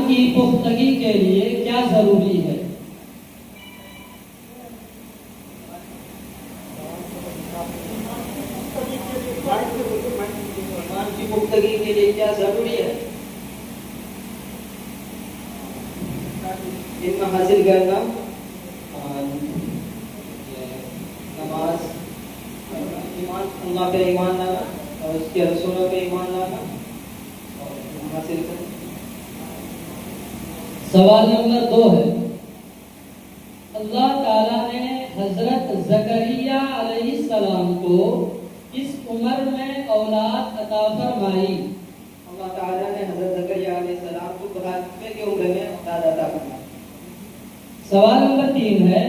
की पुख्तगी के लिए क्या जरूरी है? ईमान की पुख्तगी के लिए क्या जरूरी है? इल्म हासिल करना, नमाज, ईमान, अल्लाह पे ईमान लाना और उसके रसूलों पे ईमान लाना और इल्म हासिल करना। सवाल नंबर 2 है, अल्लाह ताला ने हजरत ज़करिया अलैहिस्सलाम को इस उम्र में औलाद अता फरमाई? अल्लाह ताला ने हजरत ज़करिया अलैहिस्सलाम को बुढ़ापे की उम्र में औलाद अता फरमाई। सवाल नंबर 3 है,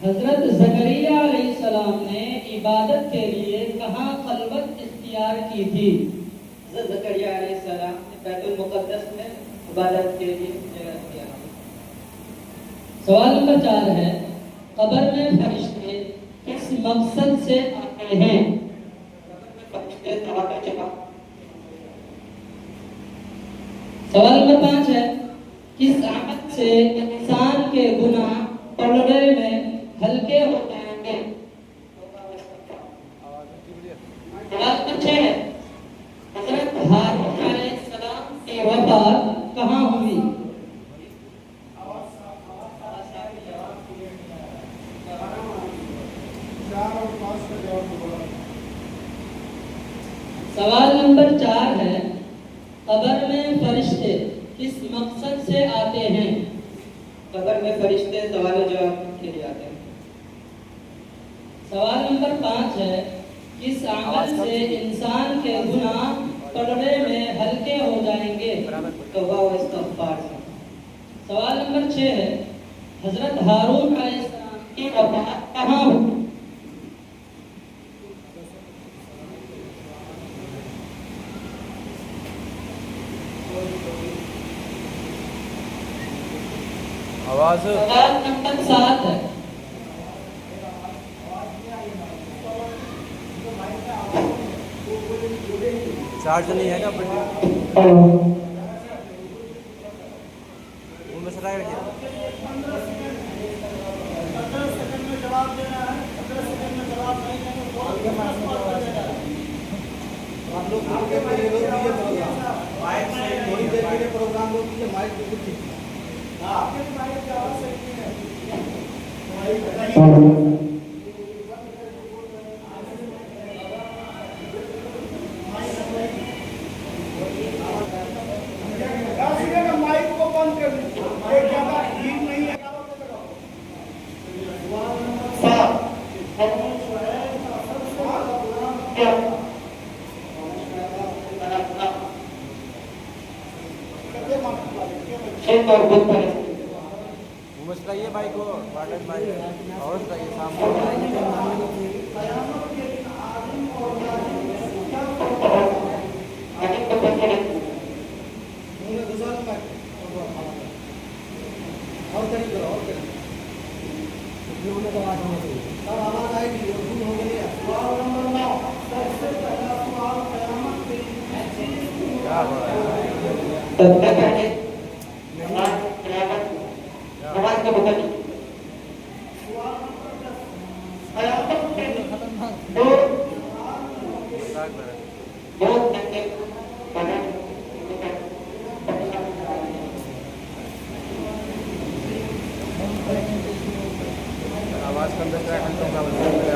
हजरत ज़करिया अलैहिस्सलाम ने इबादत के लिए कहाँ खलवत इख्तियार की थी? हजरत ज़करिया अलैहिस्सलाम ने बैतुल मुक़द्दस में इबादत के लिए जगह किया। सवाल नंबर 4 है, कब्र में फरिश्ते किस मकसद से आते हैं? सवाल नंबर 5 है, किस अमल से इंसान के गुनाह पलड़े में हल्के हो जाएंगे? सवाल नंबर 6 है, हजरत हारून अलैहिस्सलाम की वफात कहाँ हुई? सवाल नंबर 4 है, कब्र में फरिश्ते किस मकसद से आते हैं? कब्र में फरिश्ते सवाल जवाब के लिए आते हैं। सवाल नंबर 5 है, किस अमल से इंसान के गुनाह पलड़े में हल्के हो जाएंगे? तौबा व इस्तिग़फ़ार से। सवाल नंबर 6 है, हजरत हारून अलैहिस्सलाम की वफात कहाँ हुई? आवाज। सवाल नंबर 7 है, चार्ज नहीं है क्या? वो में सटा रखिए। आप लोग थोड़ी देर के लिए रोक दीजिए प्रोग्राम, माइक से थोड़ी देर के लिए प्रोग्राम रोक दीजिए, माइक बिल्कुल ठीक है। माइक को बंद कर दीजिए, ज्यादा भीड़ नहीं है। वो में सटाइए बाइक को, बाटन बाइक और सटाइए सामने। और करीब करो, और करीब। अब आवाज आएगी, और धूल हो गई है। सवाल नंबर 9, सबसे पहला सवाल क़यामत के क्या हो रहा है? आवाज कम दस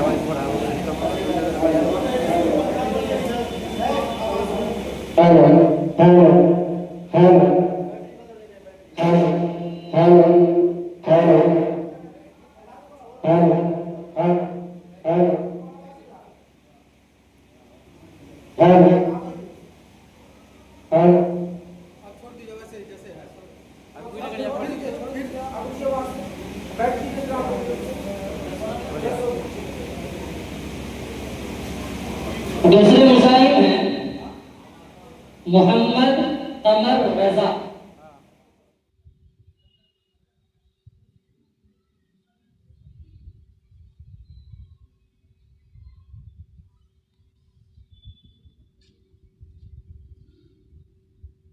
आवाज दूसरे मुसाहिब हैं मोहम्मद कमर रजा।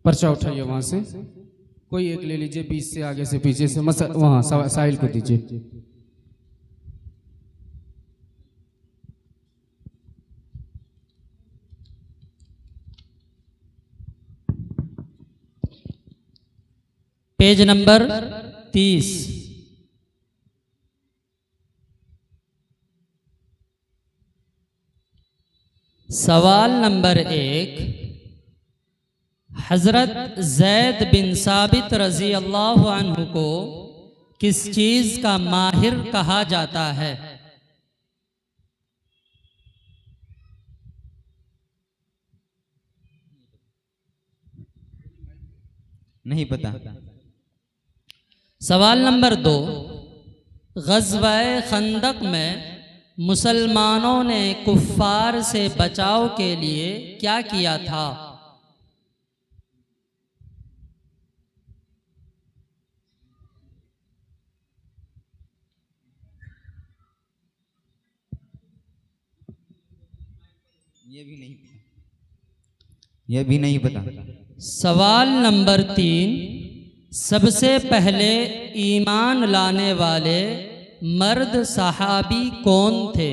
पर्चा उठाइए वहां से। कोई एक ले लीजिए, बीच से आगे से पीछे से, वहाँ साहिल को दीजिए। Page number 30। सवाल नंबर 1, हजरत जैद बिन साबित रजी अल्लाह अन्हु को किस चीज का माहिर कहा जाता है? नहीं पता। सवाल नंबर 2, ग़ज़वा-ए खंदक में मुसलमानों ने कुफ्फार से बचाव के लिए क्या किया था? ये भी नहीं पता। सवाल नंबर 3, सबसे पहले ईमान लाने वाले मर्द सहाबी कौन थे?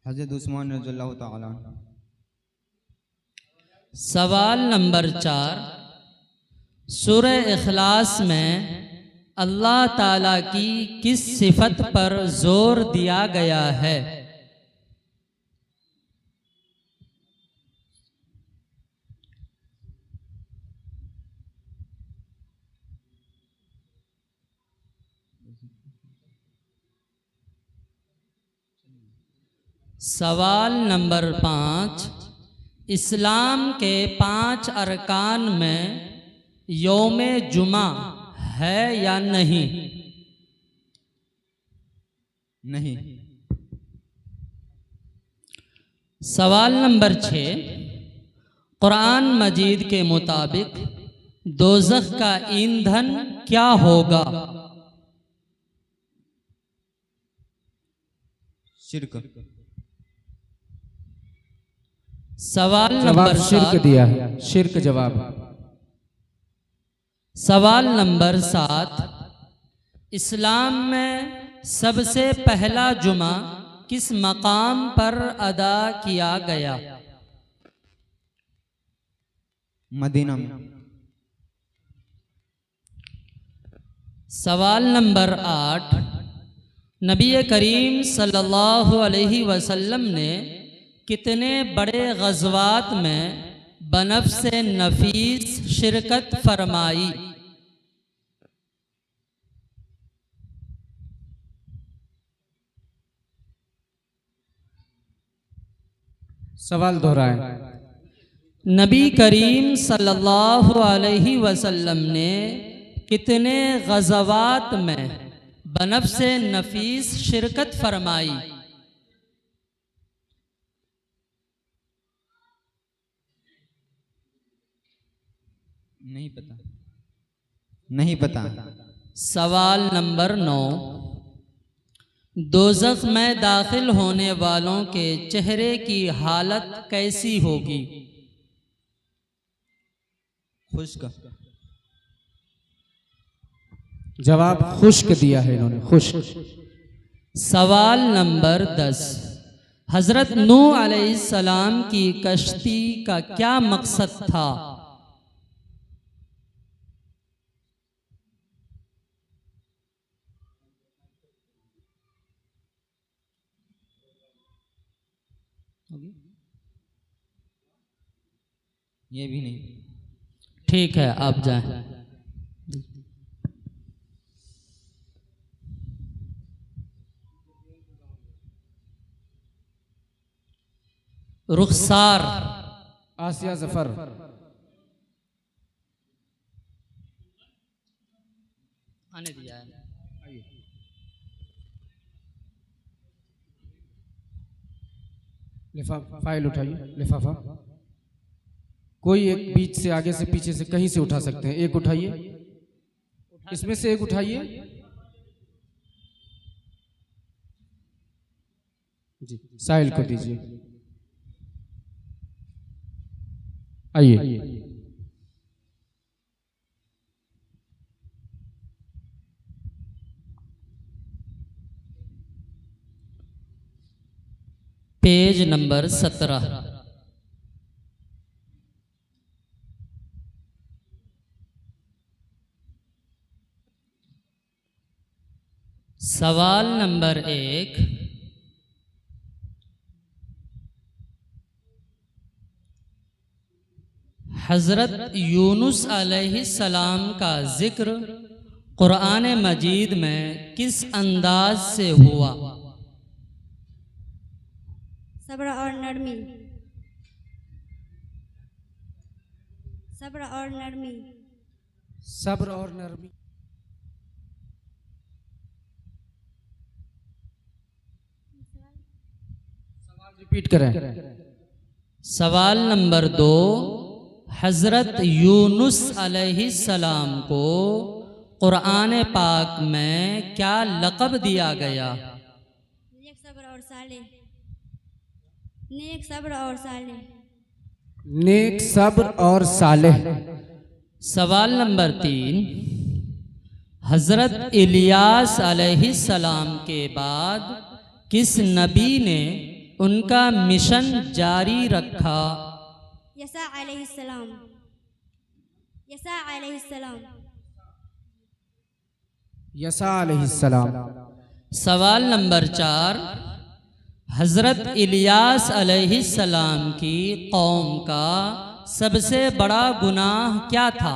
हज़रत उस्मान रज़ियल्लाहु ताला अन्हु। सवाल नंबर 4, सूरह इखलास में अल्लाह ताला की किस सिफत पर जोर दिया गया है? सवाल नंबर 5, इस्लाम के 5 अरकान में यौम जुमा है या नहीं? नहीं। सवाल नंबर 6, कुरान मजीद के मुताबिक दोज़ख का ईंधन क्या होगा? शिर्क। सवाल जवाब नंबर शिर्क 7, दिया है, शिर्क जवाब। सवाल नंबर 7, इस्लाम में सबसे पहला जुमा किस मकाम पर अदा किया गया? मदीना में। सवाल नंबर 8, नबी करीम सल्लल्लाहु अलैहि वसल्लम ने कितने बड़े ग़ज़वात में बनफ्स नफीस शिरकत फरमाई? सवाल दोहराएं। नबी करीम सल्लल्लाहु अलैहि वसल्लम ने कितने ग़ज़वात में बनफ्स नफीस शिरकत फरमाई? नहीं पता। नहीं पता। सवाल नंबर 9, दोज़ख में दाखिल होने वालों के चेहरे की हालत कैसी होगी? खुश्क। जवाब खुश्क दिया है इन्होंने, खुश्क। सवाल नंबर 10, हजरत नूह अलैहिस्सलाम की कश्ती का क्या मकसद था? ये भी नहीं। ठीक है, आप जाएं। रुखसार। आसिया जफर। आने दिया है। लिफाफा, फाइल उठाइए, लिफाफा। कोई एक बीच से, आगे से, पीछे से, कहीं से उठा सकते हैं। एक उठाइए, इसमें से एक उठाइए जी, साहिल को दीजिए। आइए। Page number 17। सवाल नंबर 1, हज़रत यूनुस अलैहिस्सलाम का जिक्र कुरान मजीद में किस अंदाज से हुआ? सब्र और नरमी। सब्र और नरमी। सब्र और नरमी। सवाल रिपीट करें। सवाल नंबर 2, हज़रत यूनुस अलैहिस्सलाम को कुरान पाक में क्या लक़ब दिया गया? नेक सब्र और साले। नेक सब्र और साले। नेक सब्र और सालेह। सवाल नंबर 3, हज़रत इलियास अलैहिस्सलाम के बाद किस नबी ने उनका मिशन जारी रखा? यसा अलैहिस्सलाम। यसा अलैहिस्सलाम। यसा अलैहिस्सलाम। सवाल नंबर 4, हज़रत इलियास अलैहिस्सलाम की कौम का सबसे बड़ा गुनाह क्या था?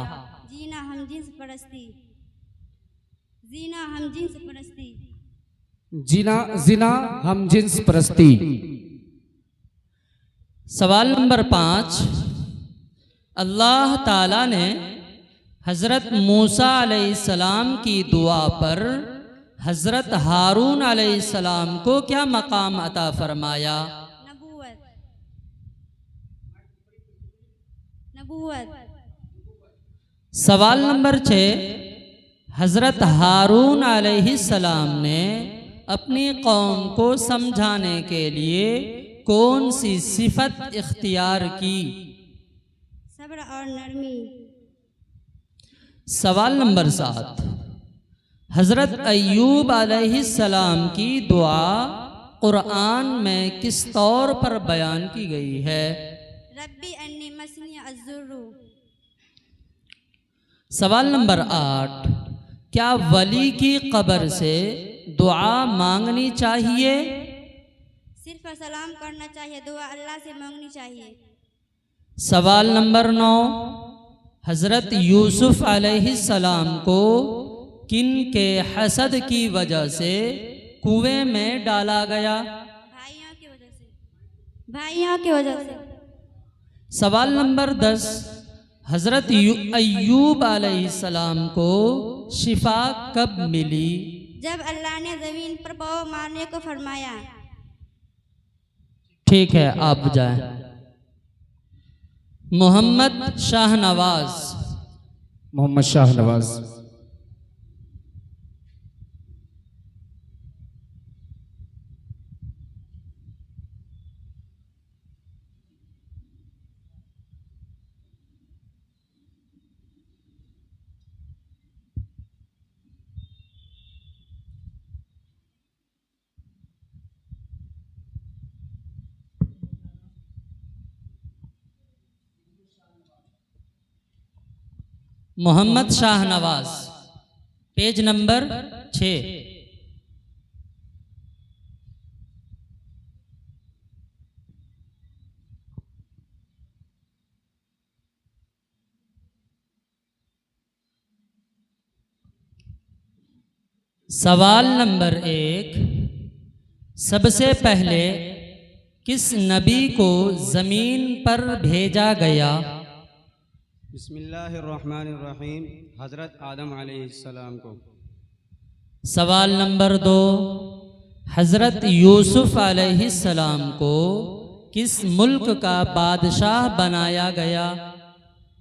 जीना हम जिन्स परस्ती। जीना हम जिन्स परस्ती। जिना हम जिन्स परस्ती। सवाल नंबर 5, अल्लाह ताला ने हज़रत मूसा अलैहिस्सलाम की दुआ पर हज़रत हारून अलैहिस्सलाम को क्या मकाम अता फरमाया? नबूवत। नबूवत। सवाल नंबर 6, हज़रत हारून अलैहिस्सलाम ने अपनी कौम को समझाने के लिए कौन सी सिफत इख्तियार की? सब्र और नरमी। सवाल नंबर 7, हज़रत अय्यूब अलैहिस्सलाम की दुआ कुरान में किस तौर पर बयान की गई है? रब्बी अन्नी मसनी अज़्ज़ुर्रु। सवाल नंबर 8, क्या वली की कब्र से दुआ मांगनी चाहिए? सिर्फ सलाम करना चाहिए, दुआ अल्लाह से मांगनी चाहिए। सवाल नंबर 9, हज़रत यूसुफ अलैहिस्सलाम को किन के हसद की वजह से कुएं में डाला गया? भाइयों की वजह से। भाइयों की वजह से। सवाल नंबर 10, हज़रत अय्यूब अलैहिस्सलाम को शिफा कब मिली? जब अल्लाह ने ज़मीन पर पाँव मारने को फरमाया। ठीक है, आप जाएं। मोहम्मद शाहनवाज। मोहम्मद शाहनवाज। Mohammad Shahnawaz, page number 6। सवाल नंबर 1, सबसे पहले किस नबी को ज़मीन पर भेजा गया? बिस्मिल्लाहिर्रहमानिर्रहीम, हज़रत आदम अलैहिस्सलाम को। सवाल नंबर 2, हज़रत यूसुफ अलैहिस्सलाम को किस मुल्क का बादशाह बनाया गया?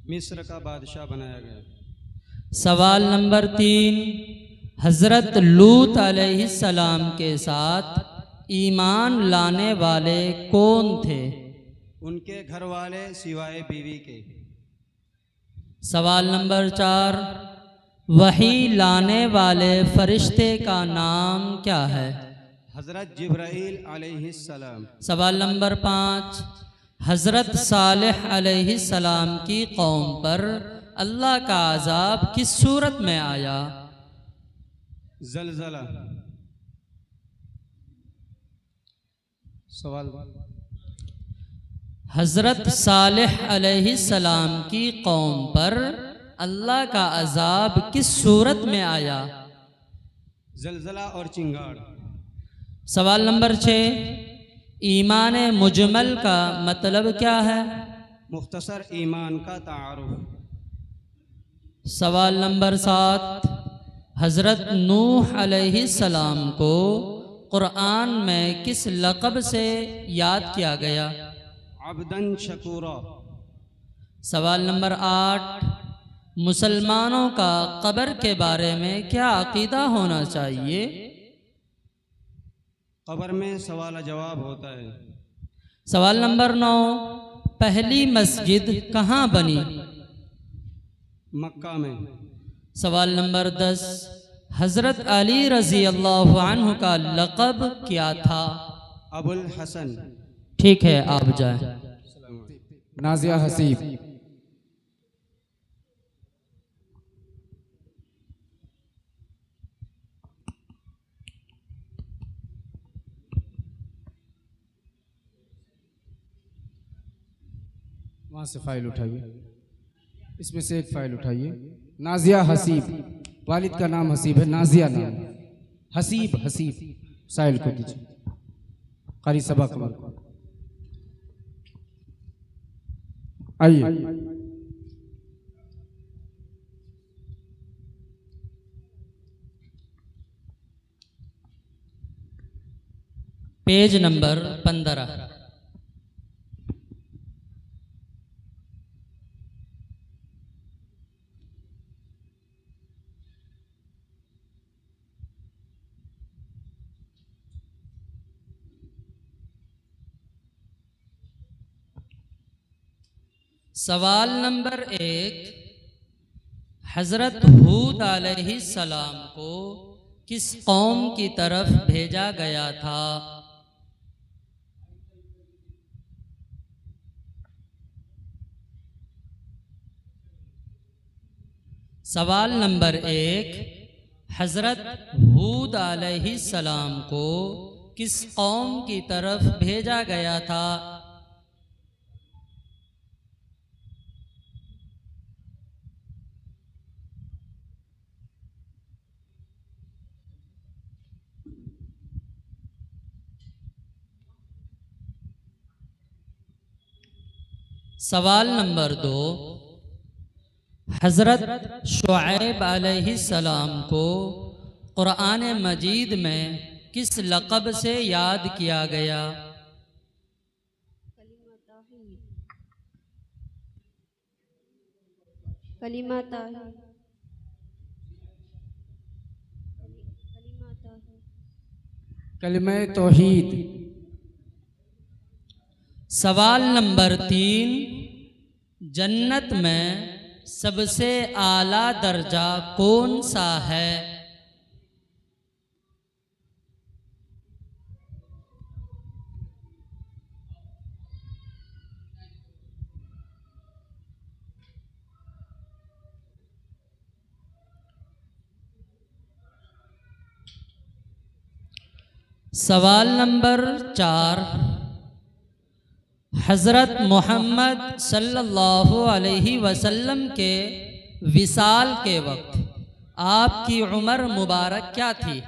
मिस्र का बादशाह बनाया गया। सवाल नंबर 3, हज़रत लूत अलैहिस्सलाम के साथ ईमान लाने वाले कौन थे? उनके घर वाले सिवाय बीवी के। सवाल नंबर 4, वही लाने वाले फरिश्ते का नाम क्या है? हज़रत जिब्राईल अलैहिस्सलाम। सवाल नंबर 5, हज़रत सालेह अलैहिस्सलाम की कौम पर अल्लाह का अजाब किस सूरत में आया? ज़लज़ला। सवाल हज़रत सालेह अलैहिस्सलाम की कौम पर अल्लाह का अजाब किस सूरत में आया? ज़लज़ला और चिंगाड़। सवाल नंबर 6, ईमान मुजमल का मतलब क्या है? मुख्तसर ईमान का तारुफ। सवाल नंबर 7, हज़रत नूह अलैहिस्सलाम को कुरान में किस लक़ब से याद किया गया? अब्दन शकूरा। सवाल नंबर 8, मुसलमानों का कब्र के बारे में क्या अकीदा होना चाहिए? कब्र में सवाल जवाब होता है। सवाल नंबर 9, पहली मस्जिद कहाँ बनी? मक्का में। सवाल नंबर 10, हज़रत अली रज़ी अल्लाह अन्हु का लक़ब क्या था? अबुल हसन। ठीक है, आप जाएं। नाजिया हसीब। वहाँ से फाइल उठाइए, इसमें से एक फाइल उठाइए। नाजिया हसीब, वालिद का नाम हसीब है, नाजिया नाम हसीब। हसीब साइल को दीजिए, कारी सबा कमर को। आइए, पेज नंबर 15। सवाल नंबर 1, हज़रत हूद अलैहिस्सलाम को किस कौम की तरफ भेजा गया था? सवाल नंबर 1, हज़रत हूद अलैहिस्सलाम को किस कौम की तरफ भेजा गया था? सवाल नंबर 2, हज़रत शुऐब अलैहिस्सलाम को कुरान मजीद में किस लक़ब से याद किया गया? कलिमा कलिमा तौहीद। सवाल नंबर 3, जन्नत में सबसे आला दर्जा कौन सा है? सवाल नंबर 4, हज़रत मोहम्मद सल्लल्लाहु अलैहि वसल्लम के विसाल के वक्त आपकी उम्र मुबारक क्या थी?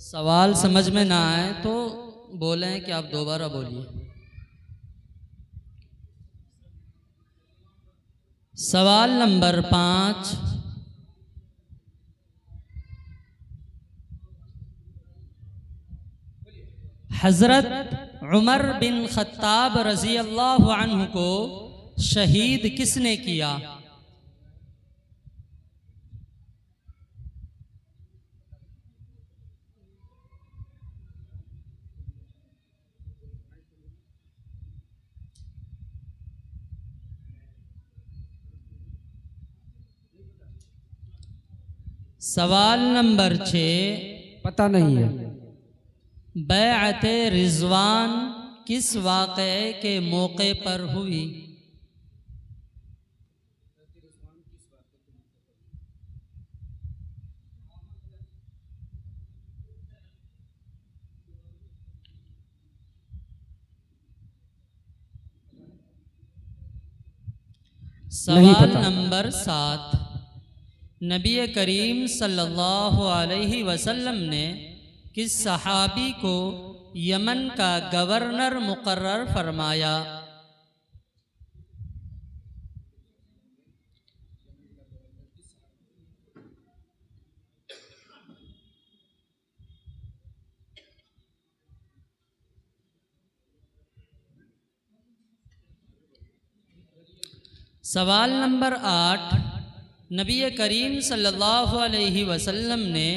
सवाल समझ में ना आए तो बोलें कि आप दोबारा बोलिए। सवाल नंबर 5, हज़रत उमर बिन खत्ताब रजी अल्लाह अन्हु को शहीद किसने किया? सवाल नंबर 6, पता नहीं है। बैअते रिजवान किस वाक़े के मौके पर हुई? सवाल नंबर 7, नबी करीम सल्लल्लाहु अलैहि वसल्लम ने किस सहाबी को यमन का गवर्नर मुकर्रर फरमाया? सवाल नंबर 8, नबी करीम सल्लल्लाहु अलैहि वसल्लम ने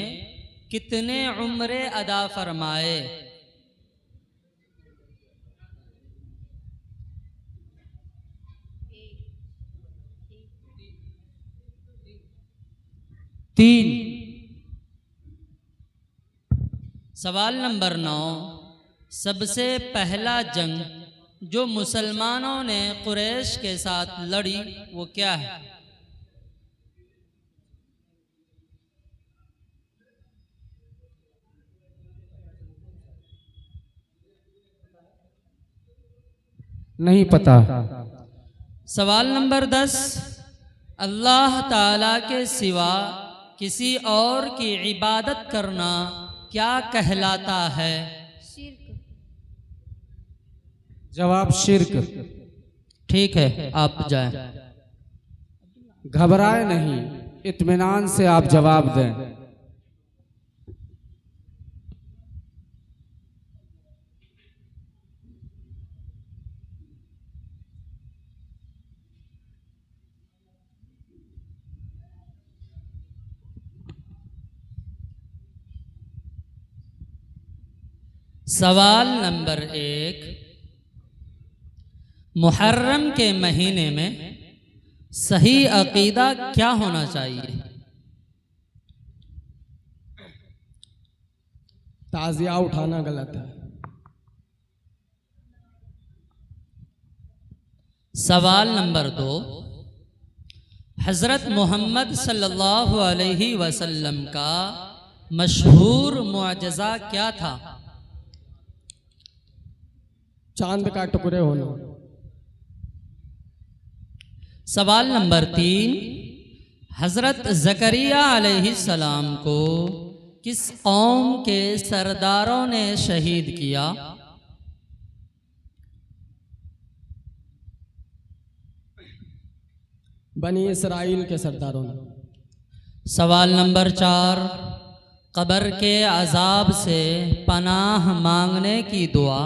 कितने उम्रे अदा फरमाए? तीन। सवाल नंबर 9, सबसे पहला जंग जो मुसलमानों ने कुरैश के साथ लड़ी वो क्या है? नहीं पता। सवाल नंबर 10, अल्लाह ताला के सिवा किसी और की इबादत करना क्या कहलाता है? शिर्क। जवाब शिर्क। ठीक है, आप जाएं। घबराए नहीं, इत्मीनान से आप जवाब दें। सवाल नंबर 1, मुहर्रम के महीने में सही अकीदा क्या होना चाहिए? ताज़िया उठाना गलत है। सवाल नंबर 2, हज़रत मोहम्मद सल्लल्लाहु अलैहि वसल्लम का मशहूर मुअज्ज़ा क्या था? चांद का टुकड़े होना। सवाल नंबर 3, हज़रत ज़करिया अलैहिस्सलाम को किस कौम के सरदारों ने शहीद किया? बनी इसराइल के सरदारों ने। सवाल नंबर 4, कब्र के अजाब से पनाह मांगने की दुआ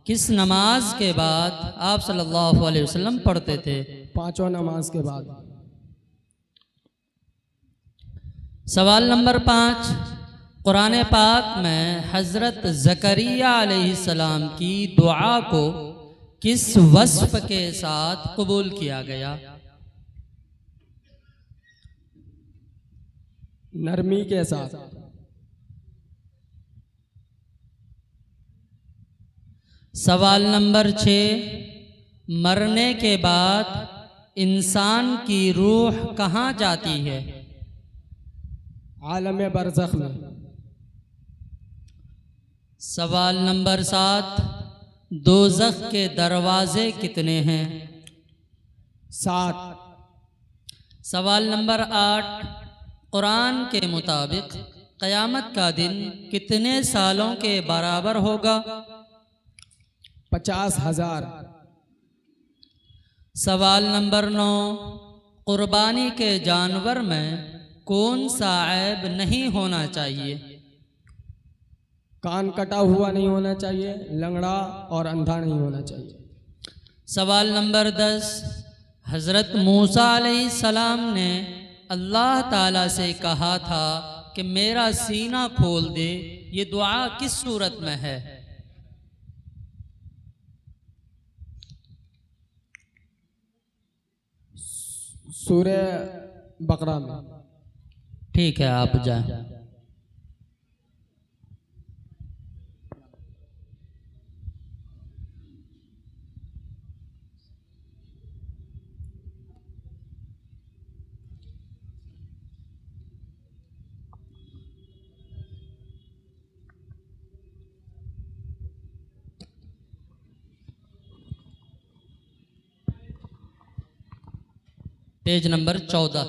किस नमाज के बाद आप सल्लल्लाहु अलैहि वसल्लम पढ़ते थे? पांचों नमाज के बाद। सवाल नंबर 5, कुरान पाक में हज़रत ज़करिया अलैहिस्सलाम की दुआ को किस वस्फ के साथ कबूल किया गया? नरमी के साथ। सवाल नंबर 6, मरने के बाद इंसान की रूह कहाँ जाती है? आलम बरज़ख में। सवाल नंबर 7, दोज़ख के दरवाजे कितने हैं? 7। सवाल नंबर 8, कुरान के मुताबिक क़यामत का दिन कितने सालों के बराबर होगा? 50,000। सवाल नंबर 9, कुर्बानी के जानवर में कौन सा ऐब नहीं होना चाहिए? कान कटा हुआ नहीं होना चाहिए, लंगड़ा और अंधा नहीं होना चाहिए। सवाल नंबर 10, हज़रत मूसा अलैहिस्सलाम ने अल्लाह ताला से कहा था कि मेरा सीना खोल दे, ये दुआ किस सूरत में है? सूरह बकरा में। ठीक है, आप जाएं। Page number 14।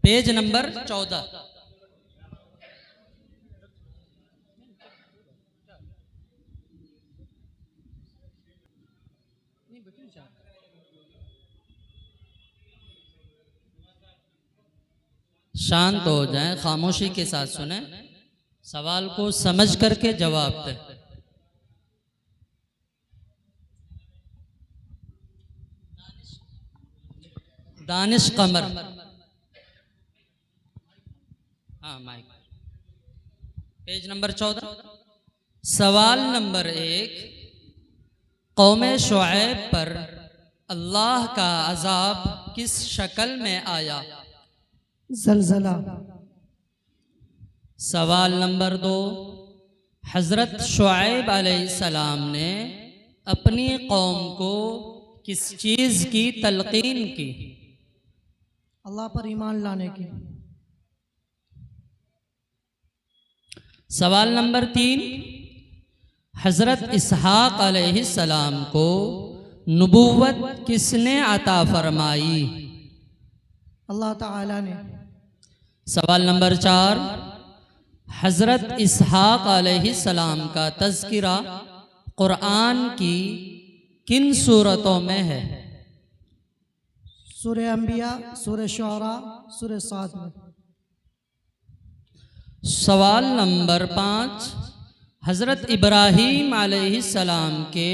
Page number 14। शांत हो जाएं, खामोशी के साथ सुने, सवाल को समझ करके जवाब दें। दानिश कमर, हाँ माइक। Page number 14। सवाल नंबर 1, कौमे शुएब पर अल्लाह का अजाब किस शक्ल में आया? जलजला। सवाल नंबर 2, हज़रत शुएब अलैहिस्सलाम ने अपनी कौम को किस चीज़ की तलकीन की? अल्लाह पर ईमान लाने की। सवाल नंबर 3, हज़रत इसहाक अलैहिस्सलाम को नबूवत किसने अता फरमाई? अल्लाह ताला ने। सवाल नंबर 4, हज़रत इसहाक अलैहिस्सलाम का तज़किरा कुरान की किन सूरतों में है? सूरह अंबिया, सूरह शुअरा, सूरह साद में। सवाल नंबर 5, हज़रत इब्राहीम अलैहिस्सलाम के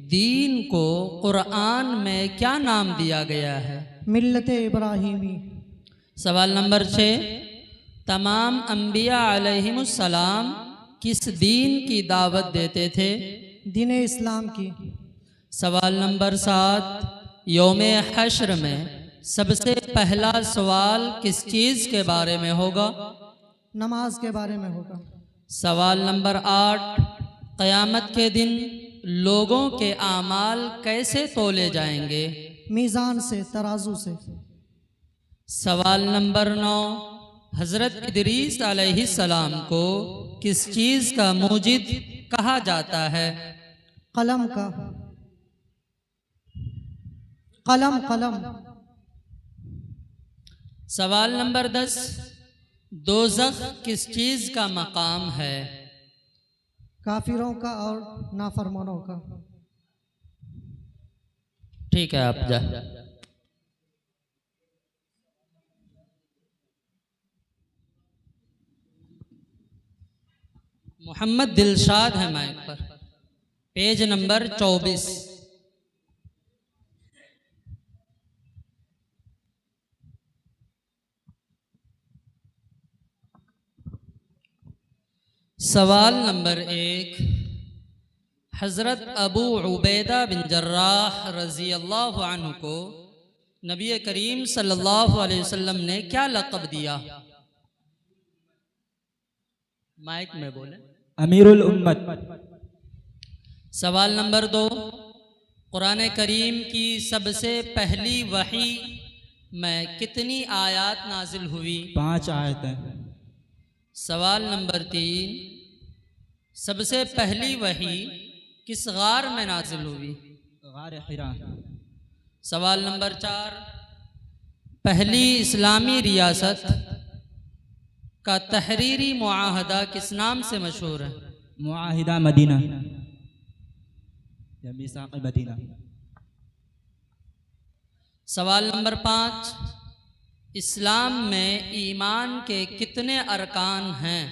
दीन को कुरान में क्या नाम दिया गया है? मिल्लत इब्राहीमी। सवाल नंबर 6, तमाम अंबिया अलैहिमुस्सलाम किस दीन की दावत देते थे? दीन इस्लाम की। सवाल नंबर 7, यौम हश्र में सबसे पहला सवाल किस चीज़ के बारे में होगा? नमाज के बारे में होगा। सवाल नंबर 8, क़यामत के दिन लोगों के आमाल कैसे तोले जाएंगे? मीज़ान से, तराजू से। सवाल नंबर 9, हज़रत इदरीस अलैहिस्सलाम को किस चीज़ का मूजिद कहा जाता है? कलम का। कलम कलम। सवाल नंबर 10, दोज़ख किस चीज़ का मकाम है? काफिरों का और नाफरमानों का। ठीक है, आप जा। मोहम्मद दिलशाद है माइक पर। Page number 24। सवाल नंबर 1, हज़रत अबू उबैदा बिन जर्राह रज़ी अल्लाह अन्हु को नबी करीम सल्लल्लाहु अलैहि वसल्लम ने क्या लक़ब दिया? माइक में बोले। अमीरुल उम्मत। सवाल नंबर 2, कुरान करीम की सबसे पहली वही में कितनी आयत नाजिल हुई? 5 आयतें। सवाल नंबर 3, सबसे पहली वही किस गार में नाजिल हुई? गार हिरा। सवाल नंबर 4, पहली इस्लामी रियासत का तहरीरी मुआहदा किस नाम से मशहूर है? मुआहिदा मदीना या मीसाक़ मदीना। सवाल नंबर 5, इस्लाम में ईमान के कितने अरकान हैं?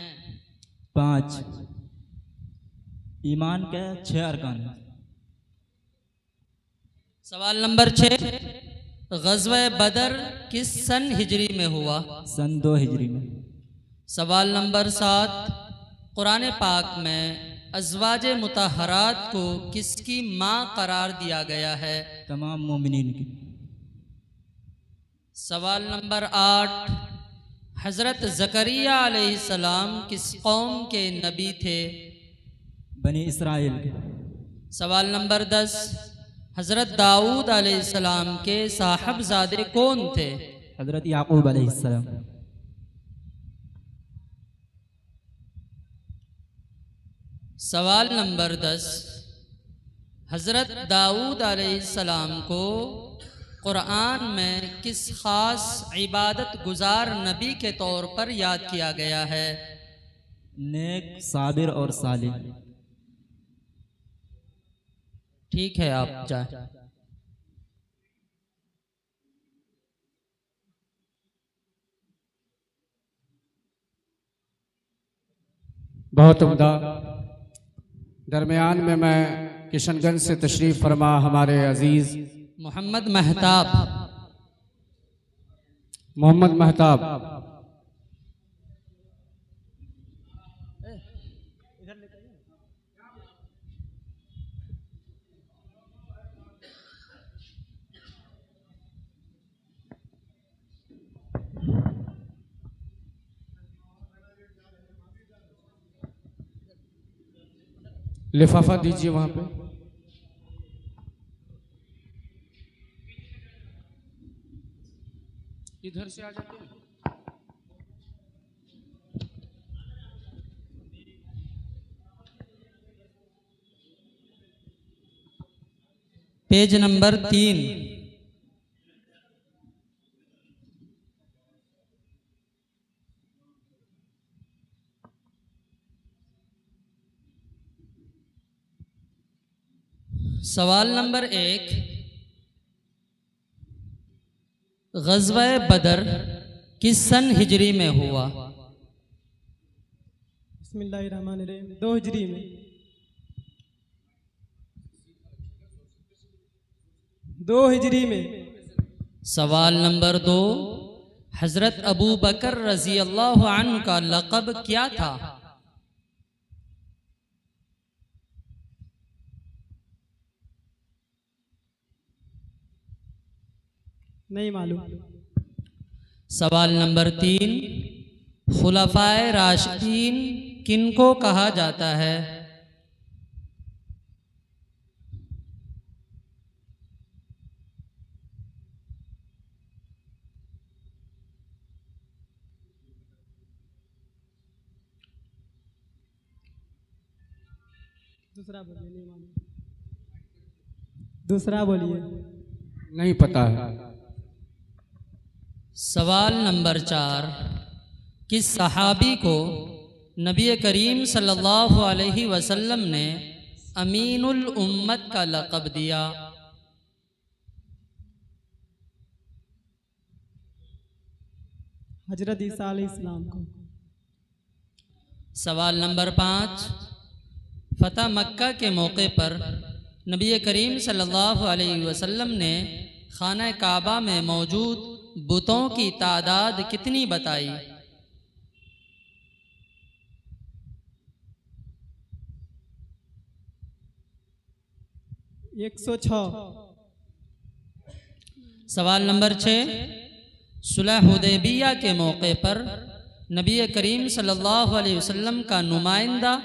5। ईमान के 6 अरकान हैं। सवाल नंबर 6, ग़ज़वा बदर किस सन हिजरी में हुआ? सन 2 हिजरी में। सवाल नंबर 7, कुरान पाक में अज़वाजे मुतहरात को किसकी माँ करार दिया गया है? तमाम मोमिनीन की। सवाल नंबर 8, हज़रत ज़करिया अलैहिस्सलाम किस कौम के नबी थे? बनी इसराइल के। सवाल नंबर 10, हज़रत दाऊद अलैहिस्सलाम के साहबजादे कौन थे? हज़रत याकूब अलैहिस्सलाम। सवाल नंबर 10, हज़रत दाऊद अलैहिस्सलाम को कुरान में किस ख़ास इबादत गुजार नबी के तौर पर याद किया गया है? नेक, साबिर और सालिह। ठीक है, आप जाए। बहुत उम्दा। दरमियान में मैं किशनगंज से तशरीफ़ फरमा हमारे अजीज़ मोहम्मद महताब। मोहम्मद महताब लिफाफा दीजिए वहां पे। इधर से आ जाते हैं। Page number 3। सवाल नंबर 1, ग़ज़वा बदर किस सन हिजरी में हुआ? बिस्मिल्लाहिर्रहमानिर्रहीम 2 हिजरी में। 2 हिजरी में। सवाल नंबर 2, हज़रत अबू बकर रज़ी अल्लाह अन्हु का लक़ब क्या था? नहीं मालूम। सवाल नंबर 3, खुलफ़ाए राशिदीन किनको कहा जाता है? दूसरा बोलिए, नहीं मालूम। दूसरा बोलिए। नहीं पता है। सवाल नंबर 4, किस सहाबी को नबी करीम सल्लल्लाहु अलैहि वसल्लम ने अमीनुल उम्मत का लक़ब दिया? हजरत ईसा अलैहिस्सलाम को। सवाल नंबर 5, फ़तह मक्का के मौके पर नबी करीम सल्लल्लाहु अलैहि वसल्लम ने खाना काबा में मौजूद बुतों की तादाद कितनी बताई? 106। सवाल नंबर 6, सुलह हुदैबिया के मौके पर नबी करीम सल्लल्लाहु अलैहि वसल्लम का नुमाइंदा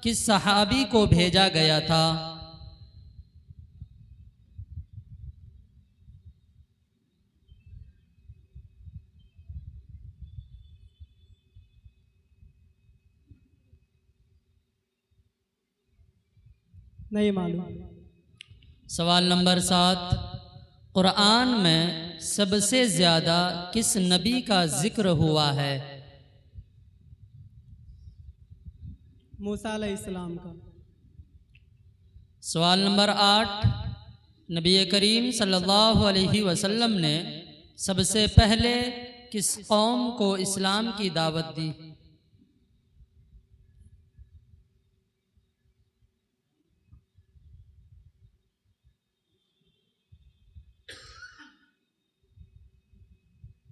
किस सहाबी को भेजा गया था? नहीं मालूम। सवाल नंबर 7, कुरान में सबसे ज़्यादा किस नबी का जिक्र हुआ है? मूसा अलैहिस्सलाम का। सवाल नंबर 8, नबी करीम सल्लल्लाहु अलैहि वसल्लम ने सबसे पहले किस कौम को इस्लाम की दावत दी?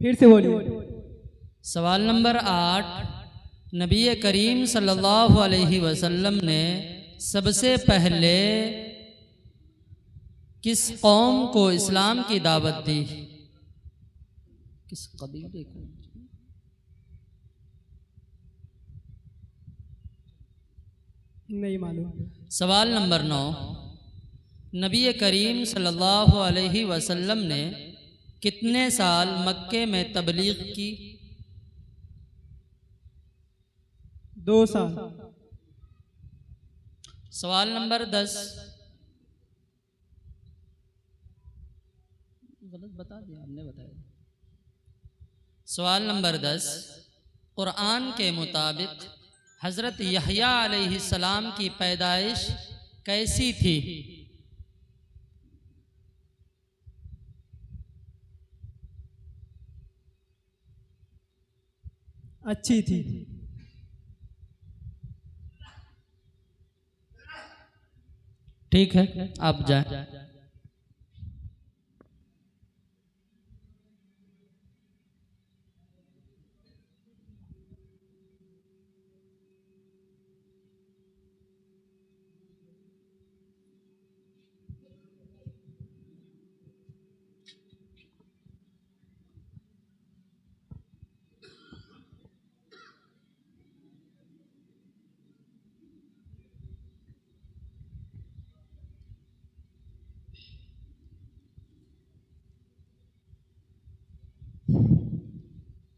फिर से बोलिए। सवाल नंबर 8, नबी करीम सल्लल्लाहु अलैहि वसल्लम ने सबसे पहले किस कौम को इस्लाम की दावत दी? किस कबीले को? नहीं मालूम। सवाल नंबर 9, नबी करीम सल्लल्लाहु अलैहि वसल्लम ने कितने साल मक्के में तबलीग की? 2 साल। सवाल नंबर 10, गलत बता दिया हमने, बताया। सवाल नंबर 10, कुरान के मुताबिक हज़रत यहया अलैहिस्सलाम की पैदाइश कैसी थी? अच्छी थी। ठीक है, आप जाएं।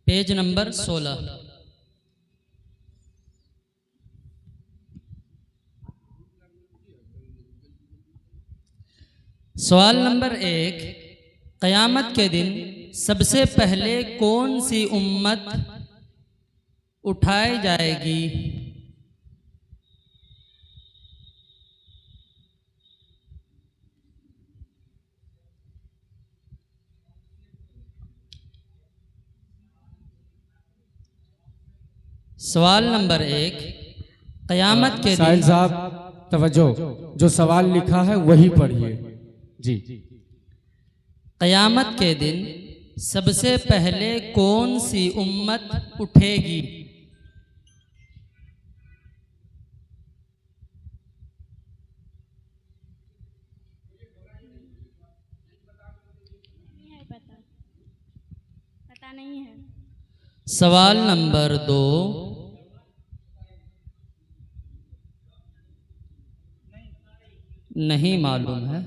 Page number 16। सवाल नंबर 1, क़यामत के दिन सबसे पहले कौन सी उम्मत उठाई जाएगी? सवाल नंबर 1, क़यामत के साहिल दिन साहब तवज्जो, जो सवाल लिखा है वही पढ़िए जी। क़यामत के दिन सबसे पहले कौन सी उम्मत उठेगी? नहीं है पता नहीं है। सवाल नंबर 2, नहीं मालूम है।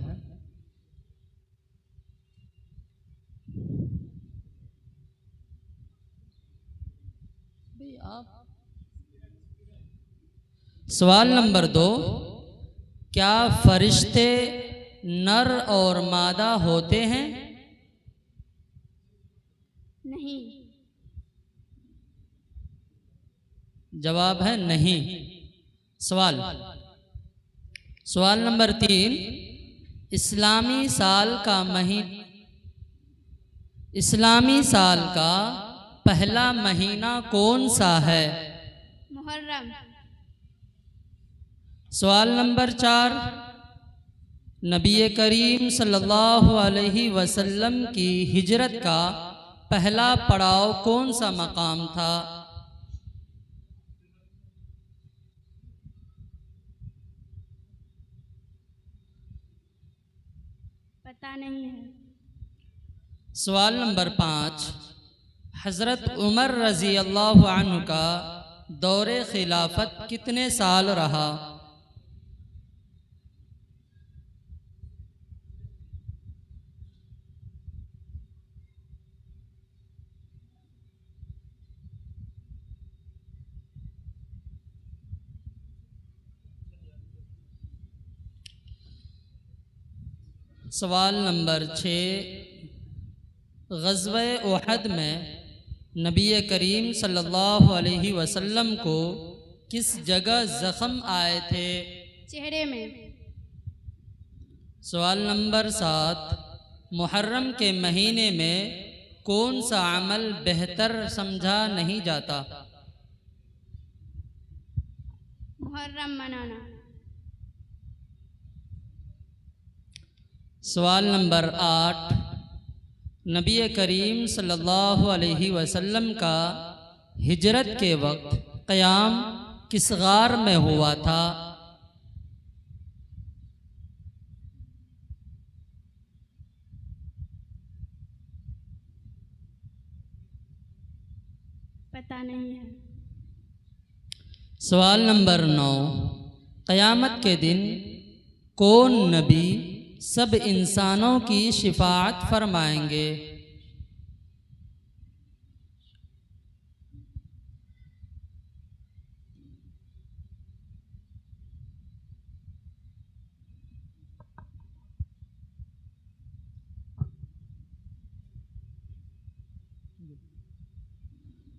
सवाल नंबर 2, क्या फरिश्ते नर और मादा होते हैं? नहीं। जवाब है नहीं। सवाल नंबर 3, इस्लामी साल का पहला महीना कौन सा है? मुहर्रम। सवाल नंबर 4, नबी करीम सल्लल्लाहु अलैहि वसल्लम की हिजरत का पहला पड़ाव कौन सा मकाम था? पता नहीं है। सवाल नंबर 5, हज़रत उमर रज़ी अल्लाह अन्हु का दौरे खिलाफत कितने साल रहा? सवाल नंबर 6, ग़ज़वे उहद में नबी करीम सल्लल्लाहु अलैहि वसल्लम को किस जगह ज़ख़म आए थे? चेहरे में। सवाल नंबर 7, मुहर्रम के महीने में कौन सा अमल बेहतर समझा नहीं जाता? मुहर्रम मनाना। सवाल नंबर 8, नबी करीम सल्लल्लाहु अलैहि वसल्लम का हिजरत के वक्त क़याम किस गार में हुआ था? पता नहीं है। सवाल नंबर 9, क़यामत के दिन कौन नबी सब इंसानों की शिफाअत फरमाएंगे?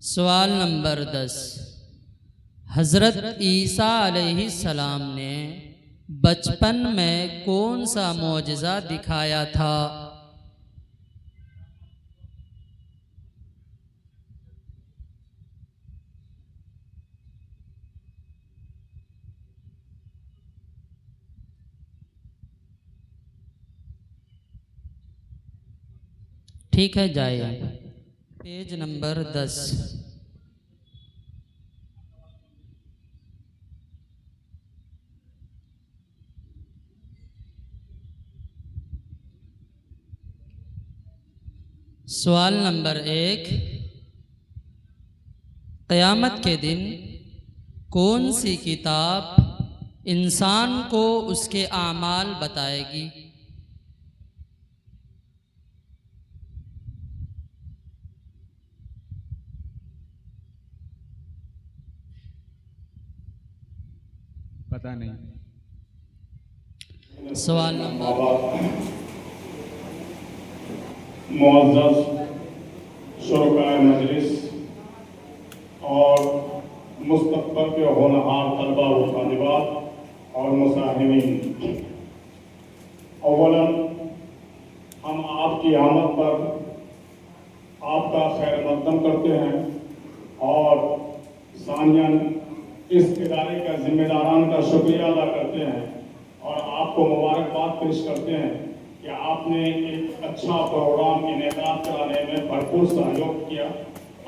सवाल नंबर 10, हज़रत ईसा अलैहिस्सलाम ने बचपन में कौन सा मौजज़ा दिखाया था? ठीक है, जाइए पेज नंबर 10। सवाल नंबर 1, क़यामत के दिन कौन सी किताब इंसान को उसके आमाल बताएगी? पता नहीं। सवाल नंबर मुअज़्ज़ज़ शुरकाए मजलिस और मुस्तक़बिल के होनहार तलबा व तालिबात और मुसाहिमीन, अव्वलन हम आपकी आमद पर आपका खैर मक़दम करते हैं और सानियन इस इदारे का ज़िम्मेदारान का शुक्रिया अदा करते हैं और आपको मुबारकबाद पेश करते हैं कि आपने एक अच्छा प्रोग्राम इनेकाद कराने में भरपूर सहयोग किया।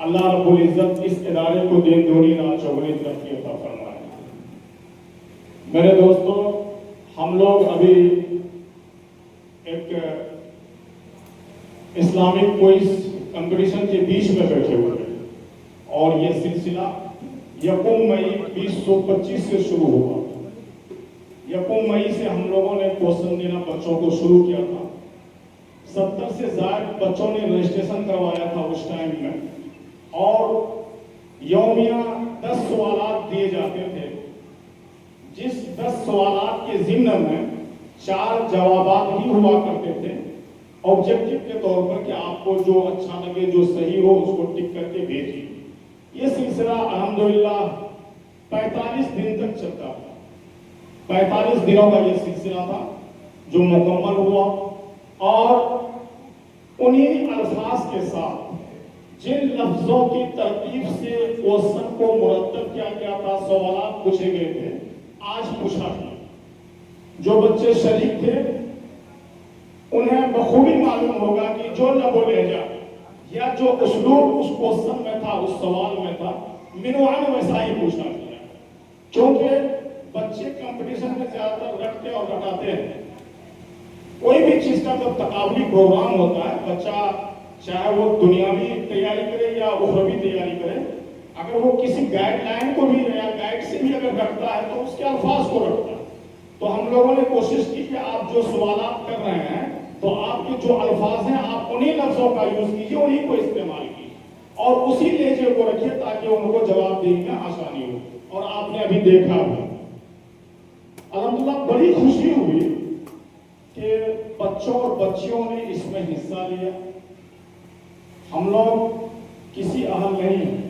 अल्लाह रब्बुल इज़्ज़त इस इदारे को दिन दूनी रात चौगुनी तरक्की अता फरमाए। मेरे दोस्तों, हम लोग अभी एक इस्लामिक क्विज़ कंपटीशन के बीच में बैठे हुए हैं और ये सिलसिला यकम मई 2025 से शुरू हुआ। यकम मई से हम लोगों ने क्वेश्चन देना बच्चों को शुरू किया था। 70 से ज़्यादा बच्चों ने रजिस्ट्रेशन करवाया था उस टाइम में और यौमिया 10 सवालात दिए जाते थे, जिस 10 सवालात के ज़िम्न में 4 जवाबात ही हुआ करते थे ऑब्जेक्टिव के तौर पर कि आपको जो अच्छा लगे, जो सही हो, उसको टिक करके भेजिए। ये सिलसिला अल्हम्दुलिल्लाह 45 दिन तक चलता था। 45 दिनों का ये सिलसिला था जो मुकम्मल हुआ और उन्हीं अल्फाज के साथ जिन लफ्जों की तरतीब से क्वेश्चन को मुरतब किया गया था, सवालात पूछे गए थे, आज पूछा गया। जो बच्चे शरीक थे उन्हें बखूबी मालूम होगा कि जो लबो लहजा या जो उसलूब उस क्वेश्चन में था, उस सवाल में था, मिनवान वैसा ही पूछा गया। क्योंकि बच्चे कंपटीशन में ज्यादातर रटते और रटाते हैं। कोई भी चीज का जब तकाबली प्रोग्राम होता है, बच्चा चाहे वो दुनियावी तैयारी करे या उखरवी तैयारी करे, अगर वो किसी गाइडलाइन को भी या गाइड से भी अगर रखता है तो उसके अल्फाज को रखता है। तो हम लोगों ने कोशिश की कि आप जो सवालात कर रहे हैं तो आपके जो अल्फाज हैं आप उन्हीं लफ्जों का यूज कीजिए, उन्हीं को इस्तेमाल कीजिए और उसी लहजे को रखिए ताकि उनको जवाब देने में आसानी हो। और आपने अभी देखा भी अल्हम्दुलिल्लाह बड़ी खुशी हुई कि बच्चों और बच्चियों ने इसमें हिस्सा लिया। हम लोग किसी अहल नहीं हैं,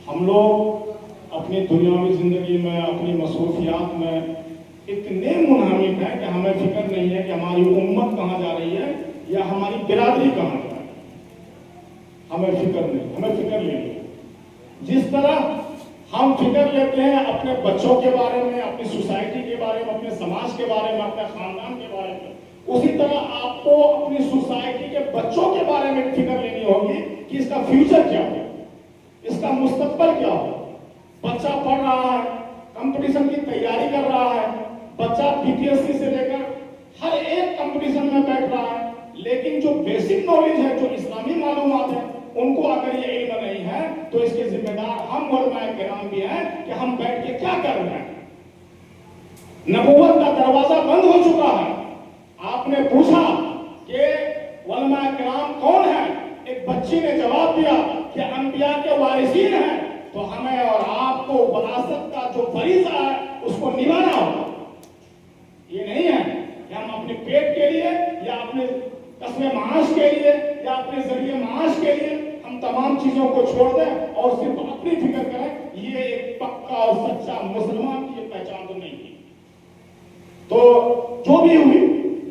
हम लोग अपनी दुनियावी जिंदगी में, अपनी मसरूफियात में इतने मुनहमिक हैं कि हमें फिक्र नहीं है कि हमारी उम्मत कहाँ जा रही है या हमारी बिरादरी कहाँ जा रही है। हमें फिक्र नहीं, हमें फिक्र नहीं है। जिस तरह हम फिक्र लेते हैं अपने बच्चों के बारे में, अपनी सोसाइटी के बारे में, अपने समाज के बारे में, अपने खानदान के बारे में, उसी तरह आपको अपनी सोसाइटी के बच्चों के बारे में फिक्र लेनी होगी कि इसका फ्यूचर क्या है, इसका मुस्तकबिल क्या हो। बच्चा पढ़ रहा है, कंपटीशन की तैयारी कर रहा है, बच्चा बीपीएससी से लेकर हर एक कंपटीशन में बैठ रहा है, लेकिन जो बेसिक नॉलेज है, जो इस्लामी मालूमात है, उनको अगर ये इल्म नहीं है तो इसके जिम्मेदार हम उलमाए किराम भी हैं कि हम बैठ के क्या कर रहे हैं। नबूवत का दरवाजा बंद हो चुका है। आपने पूछा कि उलमाए किराम कौन है, एक बच्ची ने जवाब दिया कि अंबिया के वारिसीन हैं, तो हमें और आपको वरासत का जो फरीज़ा है उसको निभाना होगा। ये नहीं है कि हम अपने पेट के लिए या अपने कसमे माश के लिए या अपने जरिए माश के लिए हम तमाम चीजों को छोड़ दें और सिर्फ अपनी फिक्र करें। ये एक पक्का और सच्चा मुसलमान की पहचान तो नहीं है। तो जो भी हुई,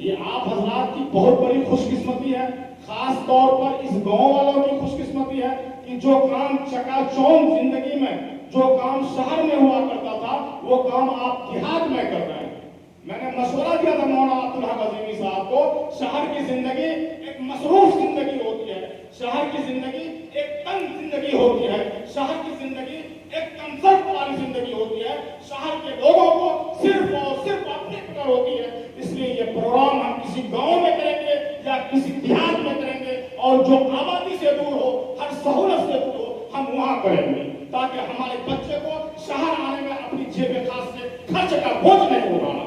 ये आप हजरात की बहुत बड़ी खुशकिस्मती है, खास तौर पर इस गांव वालों की खुशकिस्मती है कि जो काम चकाचौंध जिंदगी में, जो काम शहर में हुआ करता था, वो काम आप देहात में कर रहे हैं। मैंने मशवरा दिया था मौलाना अब्दुल हक अज़ीमी साहब को, शहर की जिंदगी एक मसरूफ जिंदगी होती है, शहर की जिंदगी एक तंग जिंदगी होती है, शहर की जिंदगी एक कंफर्ट वाली जिंदगी होती है, शहर के लोगों को सिर्फ और सिर्फ अपनी फिक्र होती है। इसलिए ये प्रोग्राम हम किसी गांव में करेंगे या किसी देहात में करेंगे और जो आबादी से दूर हो, हर सहूलत से दूर हो, हम वहां करेंगे ताकि हमारे बच्चे को शहर आने में अपनी जेब खास से खर्च का बोझ नहीं उठाना।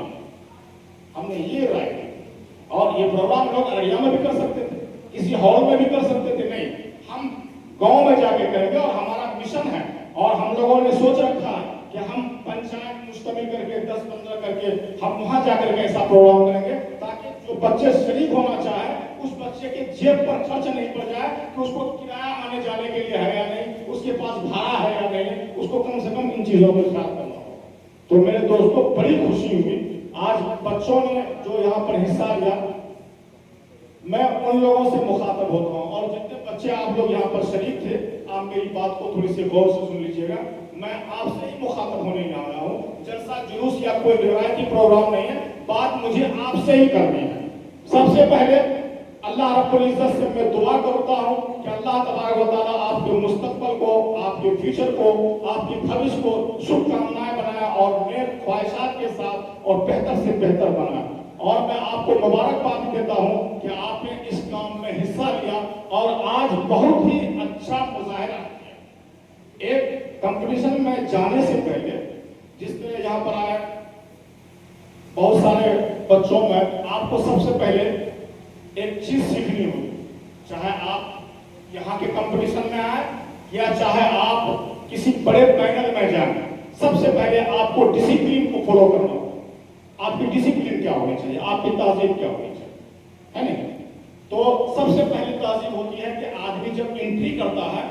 हमने ये राय की और ये प्रोग्राम लोग अररिया में भी कर सकते थे, किसी हॉल में भी कर सकते थे। नहीं, हम गांव में जाके करेंगे और हमारा मिशन है और हम लोगों ने सोच रखा है कि हम पंचायत मुश्तमिल करके 10-15 करके हम वहां जाकर के ऐसा प्रोग्राम करेंगे ताकि जो बच्चे शरीक होना चाहे उस बच्चे के जेब पर खर्च नहीं पड़ जाए कि उसको किराया आने जाने के लिए है या नहीं, उसके पास भाड़ा है या नहीं, उसको कम से कम इन चीजों को ख्याल करना होगा। तो मेरे दोस्तों, बड़ी खुशी हुई आज बच्चों ने जो यहाँ पर हिस्सा लिया। मैं उन लोगों से मुखातब होता हूँ और जितने बच्चे आप लोग यहाँ पर शरीक थे, आप मेरी बात को थोड़ी सी गौर से सुन लीजिएगा। मैं आपसे ही मुखातब होने यहाँ आया हूँ, जलसा जुलूस या कोई रिवायती प्रोग्राम नहीं है, बात मुझे आपसे ही करनी है। सबसे पहले अल्लाह रब्बुल इज्जत से मैं दुआ करता हूँ कि अल्लाह तबारक व तआला आपके मुस्तकबिल को, आपके फ्यूचर को, आपके भविष्य को शुभकामनाएं बनाए और नेक ख्वाहिशात के साथ और बेहतर से बेहतर बनाए। और मैं आपको मुबारकबाद देता हूँ कि आपने इस काम में हिस्सा लिया और आज बहुत ही अच्छा मुजाहिरा किया। एक कंपटीशन में जाने से पहले जिसने यहाँ पर आए बहुत सारे बच्चों में, आपको सबसे पहले एक चीज सीखनी होगी, चाहे आप यहाँ के कंपटीशन में आए या चाहे आप किसी बड़े पैनल में जाए, सबसे पहले आपको डिसिप्लिन को फॉलो करना होगा। आपकी डिसिप्लिन क्या होनी चाहिए, आपकी तहजीब क्या होनी चाहिए, है नहीं? तो सबसे पहली तहजीब होती है कि आदमी जब एंट्री करता है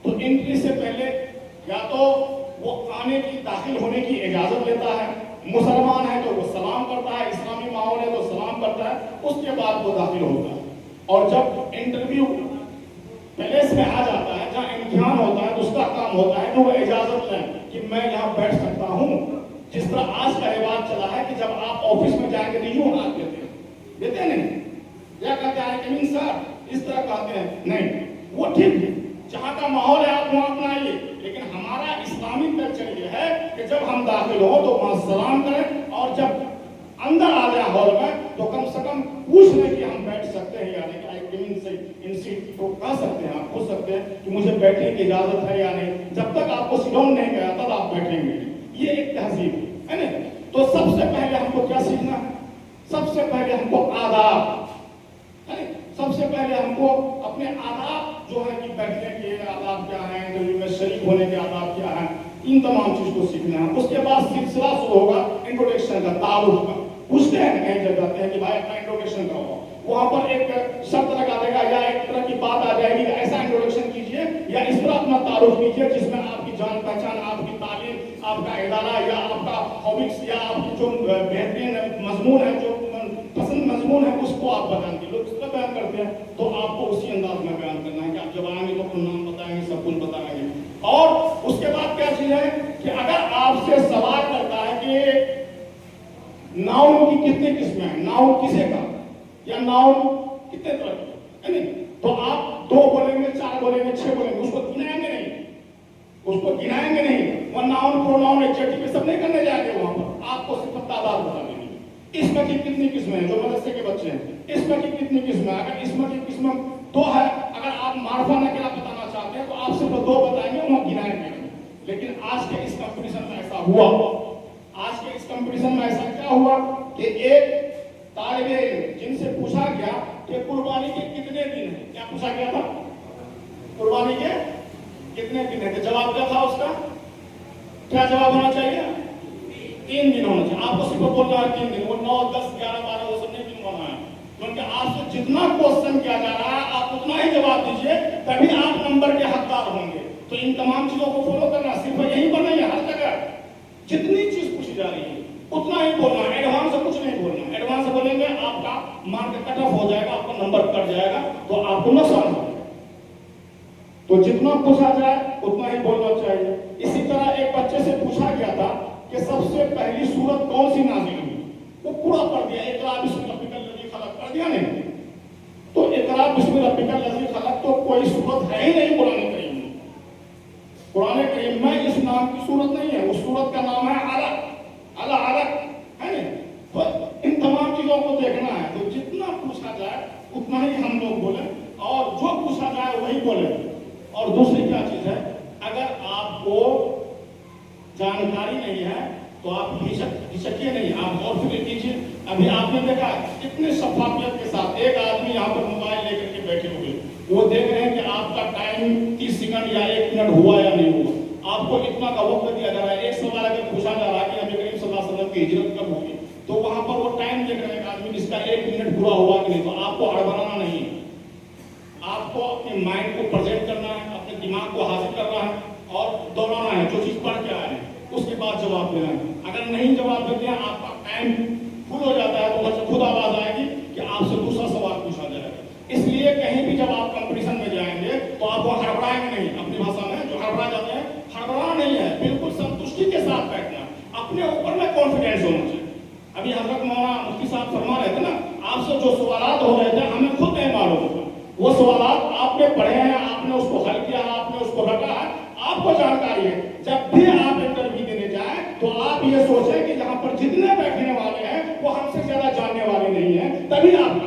तो एंट्री से पहले या तो वो आने की, दाखिल होने की इजाजत लेता है, मुसलमान है तो वो सलाम करता है, इस्लामी माहौल है तो सलाम करता है, उसके बाद वो दाखिल होता है। और जब इंटरव्यू पैलेस में आ जाता है, जहाँ इम्तिहान होता है, तो उसका काम होता है कि वो इजाजत लें कि मैं यहाँ बैठ सकता हूँ। जिस तरह आज का रिवाज चला है कि जब आप ऑफिस में जाएंगे तो यूं हाथ देते हैं नहीं, या कहते हैं कि सर, इस तरह कहते हैं नहीं, वो ठीक है, जहाँ का माहौल है आप वहाँ अपनाइए। लेकिन हमारा इस्लामी कल्चर ये है कि जब हम दाखिल हो तो वहाँ सलाम करें और जब अंदर आ जाए हॉल में तो कम से कम पूछ लें कि हम बैठ सकते हैं या नहीं। इन सीट को कह सकते हैं, आप पूछ सकते हैं कि मुझे बैठने की इजाजत है या नहीं। जब तक आपको सिडॉन नहीं गया तब आप बैठेंगे। ये एक तहजीब है ना। तो सबसे पहले हमको क्या सीखना है? सबसे पहले हमको आदाब है, सबसे पहले हमको अपने आदाब जो है कि बैठने के आदाब क्या है, इंटरव्यू में शरीक होने के आदाब क्या है, इन तमाम चीज को सीखना है। उसके बाद सिलसिला शुरू होगा इंट्रोडक्शन का, तारुफ का। पूछते हैं कहीं जब जाते हैं कि भाई अपना इंट्रोडक्शन कराओ, वहां पर एक शर्त लगा देगा या एक तरह की बात आ जाएगी, ऐसा इंट्रोडक्शन कीजिए या इस तरह अपना तारुफ कीजिए जिसमें आपकी जान पहचान, आपकी तालीम, आपका इदारा या आपका हॉबिट्स या आपकी जो बेहतरीन मजमून है, जो पसंद मजमून है, उसको आप बयान कीजिए। लोग इसका बयान करते हैं तो आपको उसी अंदाज में बयान करना है कि आप जब आएंगे तो अपना नाम बताएंगे, सब कुछ बताएंगे। और उसके बाद क्या चीज है कि अगर आपसे सवाल करता है कि नाउन की कितनी किस्में हैं, नाउन किसे का या नाउन कितने तरह के, है नहीं, तो आप 2 बोलेंगे, 4 बोलेंगे, 6 बोलेंगे, उसको गिनाएंगे नहीं, उसको गिनाएंगे नहीं। वो नाउन प्रोनाउन एडजेक्टिव सब नहीं करने जाएंगे वहां पर, आपको सिर्फ तादाद बता देंगे। इसमें की कितनी किस्में हैं, जो मदरसे के बच्चे हैं, इसमें की कितनी किस्में हैं। अगर इसमें की किस्में 2 है, अगर आप मार्फा नकेरा बताना चाहते हैं तो आप सिर्फ 2 बताएंगे, वहां गिनाएंगे। लेकिन आज के इस कंपटीशन में ऐसा हुआ, आज के इस कंपटीशन में ऐसा क्या हुआ कि एक तालिबे इल्म जिनसे पूछा गया कि कुर्बानी के कितने दिन हैं, क्या पूछा गया था, कुर्बानी के कितने दिन है, तो जवाब क्या था उसका, क्या जवाब होना चाहिए, 3 दिन होना चाहिए। आपको सिर्फ बोलना है 3 दिन, वो 9, 10, 11, 12 वो सब नहीं गिनवाना है, क्योंकि आपसे जितना क्वेश्चन किया जा रहा है आप उतना ही जवाब दीजिए, तभी आप नंबर के हकदार होंगे। तो इन तमाम चीजों को फॉलो करना, सिर्फ यही पर नहीं है, हर जगह जितनी चीज पूछी जा रही है उतना ही बोलना है, एडवांस से कुछ नहीं बोलना। एडवांस से बोलेंगे आपका मार्क कट ऑफ हो जाएगा, आपका नंबर कट जाएगा, तो आपको नुकसान होगा। तो जितना पूछा जाए उतना ही बोलना चाहिए। इसी तरह एक बच्चे से पूछा गया था कि सबसे पहली सूरत कौन सी नाज़िल हुई, वो पूरा पढ़ दिया, इक़रा बिस्मि रब्बिकल लज़ी खलक़ पढ़ दिया नहीं, तो इक़रा बिस्मि रब्बिकल लज़ी खलक़ तो कोई सूरत है ही नहीं कुरान करीम में। कुरान करीम में इस नाम की सूरत नहीं है, उस सूरत का नाम है अलग, अलग अलग है नहीं। तो इन तमाम चीजों को देखना है, तो जितना पूछा जाए उतना ही हम लोग बोले, और जो पूछा जाए वही बोले। और दूसरी क्या चीज है, अगर आपको जानकारी नहीं है तो आप हिचकिए नहीं, आप गौर से कीजिए। अभी आपने देखा कितने शफाफियत के साथ एक आदमी यहाँ पर मोबाइल लेकर के बैठे हुए, वो देख रहे हैं कि आपका टाइम 30 सेकंड या 1 मिनट हुआ या नहीं हुआ, आपको इतना का वक्त दिया जा रहा है। एक सवाल अगर पूछा जा रहा है कि नबी करीम सल्लल्लाहु अलैहि वसल्लम की हिजरत कब होगी, तो वहां पर वो टाइम देख रहे हैं आदमी जिसका 1 मिनट पूरा हुआ कि नहीं, तो आपको हड़बड़ाना नहीं है, आपको अपने माइंड को प्रेजेंट करना है, अपने दिमाग को हाजिर करना है और दोहराना है जो चीज पढ़ के आए हैं, उसके बाद जवाब देना है। अगर नहीं जवाब देते हैं, आपका टाइम फुल हो जाता है, तो वहां से खुद आवाज आएगी कि आपसे दूसरा सवाल पूछा जाएगा। इसलिए कहीं भी जब आप कंपटीशन में जाएंगे तो आप वो हड़बड़ाएंगे नहीं। अपनी भाषा में जो हड़बड़ा जाते हैं, हड़बड़ाना नहीं है, बिल्कुल संतुष्टि के साथ बैठना, अपने ऊपर में कॉन्फिडेंस होना चाहिए। अभी हजरत मौलाना मुफ्ती साहब फरमा रहे थे ना, आपसे जो सवालात हो रहे थे हमें खुद नहीं मालूम था, वो सवालात आपने पढ़े हैं, आपने उसको हल किया, आपने उसको रखा है, आपको जानकारी है। जब भी आप इंटरव्यू देने जाएं तो आप ये सोचें कि यहाँ पर जितने बैठने वाले हैं वो हमसे ज्यादा जानने वाले नहीं है, तभी आप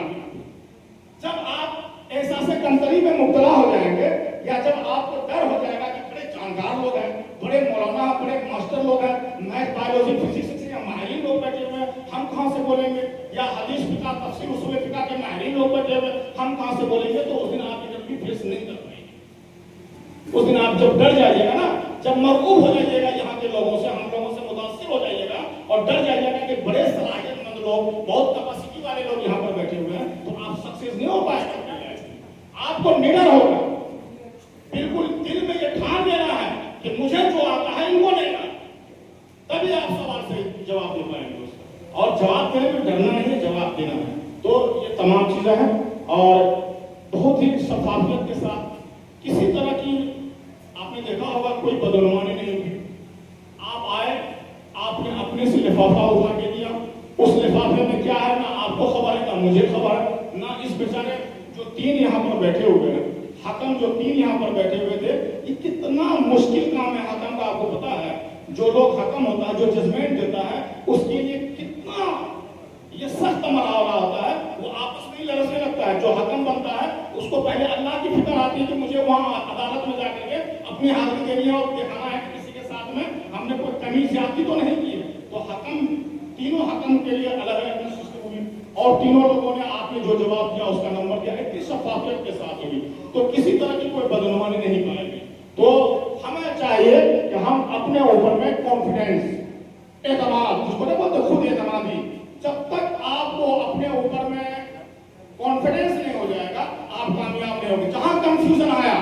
जब आप एहसास कमतरी में मुब्तला हो जाएंगे या जब आपको डर हो जाएगा कि बड़े जानकार लोग हैं, बड़े मौलाना, बड़े मास्टर लोग हैं, मैथ बायोलॉजी फिजिक्स से माहिर लोग बैठे हुए हैं, हम कहाँ से बोलेंगे, या हदीस फिक़ह तफसीर उसूल फिक़ह के माहिर लोग बैठे हुए हैं, हम कहाँ से बोलेंगे, तो उस दिन आप इंटरव्यू फेस नहीं कर पाएंगे। उस दिन आप जब डर जाइएगा ना, जब मरऊब हो जाइएगा यहाँ के लोगों से, हम लोगों से मुतासिर हो जाइएगा और डर जाइएगा कि बड़े सलाहियतमंद लोग, बहुत कैपेसिटी वाले लोग यहाँ पर बैठे हुए हैं, तो आप सक्सेस नहीं हो पाएंगे। आपको निडर होगा, बिल्कुल दिल में ये ठान लेना है कि मुझे जो आता है इनको नहीं आता, तभी आप सवाल से जवाब दे पाएंगे उसका। और जवाब देने में डरना नहीं है, जवाब देना है। तो ये तमाम चीजें हैं और बहुत ही शफाफियत के साथ, किसी तरह की आपने देखा होगा कोई बदनवानी नहीं हुई। आप आए, आपने अपने से लिफाफा उठा के दिया, उस लिफाफे में क्या है ना आपको खबर है ना मुझे खबर है, ना इस बेचारे जो 3 यहाँ पर बैठे हुए हैं, हकम जो 3 यहाँ पर बैठे हुए थे, ये कितना मुश्किल काम है हकम का, आपको पता है। जो लोग हकम होता है, जो जजमेंट देता है, उसके लिए कितना ये सख्त मुकाबला होता है, वो आपस में लड़ने लगता है। जो हकम बनता है उसको पहले अल्लाह की फिक्र आती है कि मुझे वहाँ अदालत में जाकर के अपनी हाजिरी देनी है और दिखाना है कि किसी के साथ में हमने कोई कमी ज्यादती तो नहीं की है। तो हकम, तीनों हकम के लिए अलग अलग सिस्टम हुई और तीनों लोगों ने आपने जो जवाब दिया उसका नंबर दिया, इतनी शफाफियत के साथ हुई, तो किसी तरह की कोई बदनवानी नहीं पाएगी। तो हमें चाहिए कि हम अपने ऊपर में कॉन्फिडेंस, एतमाद, जिसको नहीं बोलते खुद एतमादी, जब तक आपको अपने ऊपर में कॉन्फिडेंस नहीं हो जाएगा आप कामयाब नहीं होंगे। जहां कंफ्यूजन आया,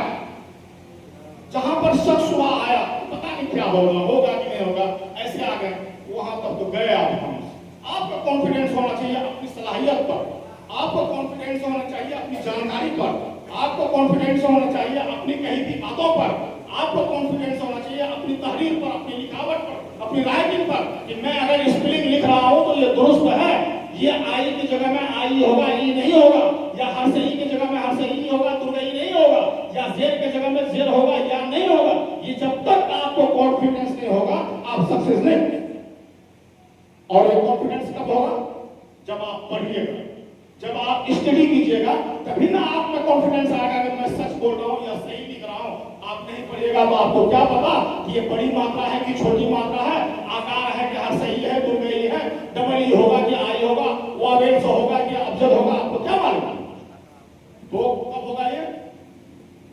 जहां पर शक शुबा आया, पता नहीं क्या होगा कि नहीं होगा, ऐसे आ गए, वहां तक तो गए आप। आपका कॉन्फिडेंस होना चाहिए अपनी सलाहियत पर, आपको कॉन्फिडेंस होना चाहिए अपनी जानकारी पर, आपको कॉन्फिडेंस होना चाहिए अपनी कही थी बातों पर, आपको कॉन्फिडेंस होना चाहिए अपनी तहरीर पर, अपनी लिखावट पर, अपनी राइटिंग पर कि मैं अगर स्पेलिंग लिख रहा हूं तो ये दुरुस्त है, ये आई की जगह में आई होगा, ई नहीं होगा, या हर से ई की जगह में हर से ई होगा, दुर्गई नहीं होगा, या जेर की जगह में जेर होगा या नहीं होगा। ये जब तक आपको कॉन्फिडेंस नहीं होगा आप सक्सेस नहीं। और ये कॉन्फिडेंस कब होगा? जब आप पढ़िएगा, जब आप स्टडी कीजिएगा, तभी ना आप में कॉन्फिडेंस आएगा कि मैं सच बोल रहा हूं या सही लिख रहा हूं। आप नहीं पढ़िएगा तो आपको क्या पता कि ये बड़ी मात्रा है कि छोटी मात्रा है, आकार है कि हर सही है, दुर्गई है, डबल ई होगा कि आई होगा, वावेल से होगा कि अब्जद होगा, आपको क्या मालूम? तो कब होगा ये?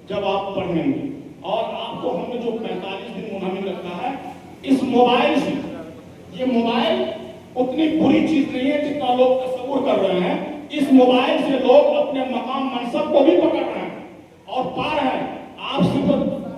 जब आप पढ़ेंगे। और आपको हमने जो 45 दिन मुनहमिल रखा है इस मोबाइल से, ये मोबाइल उतनी बुरी चीज नहीं है जितना लोग तस्वुर कर रहे हैं। इस मोबाइल से लोग अपने मकाम मनसब को भी पकड़ रहे हैं और पा रहे हैं। आप सिर्फ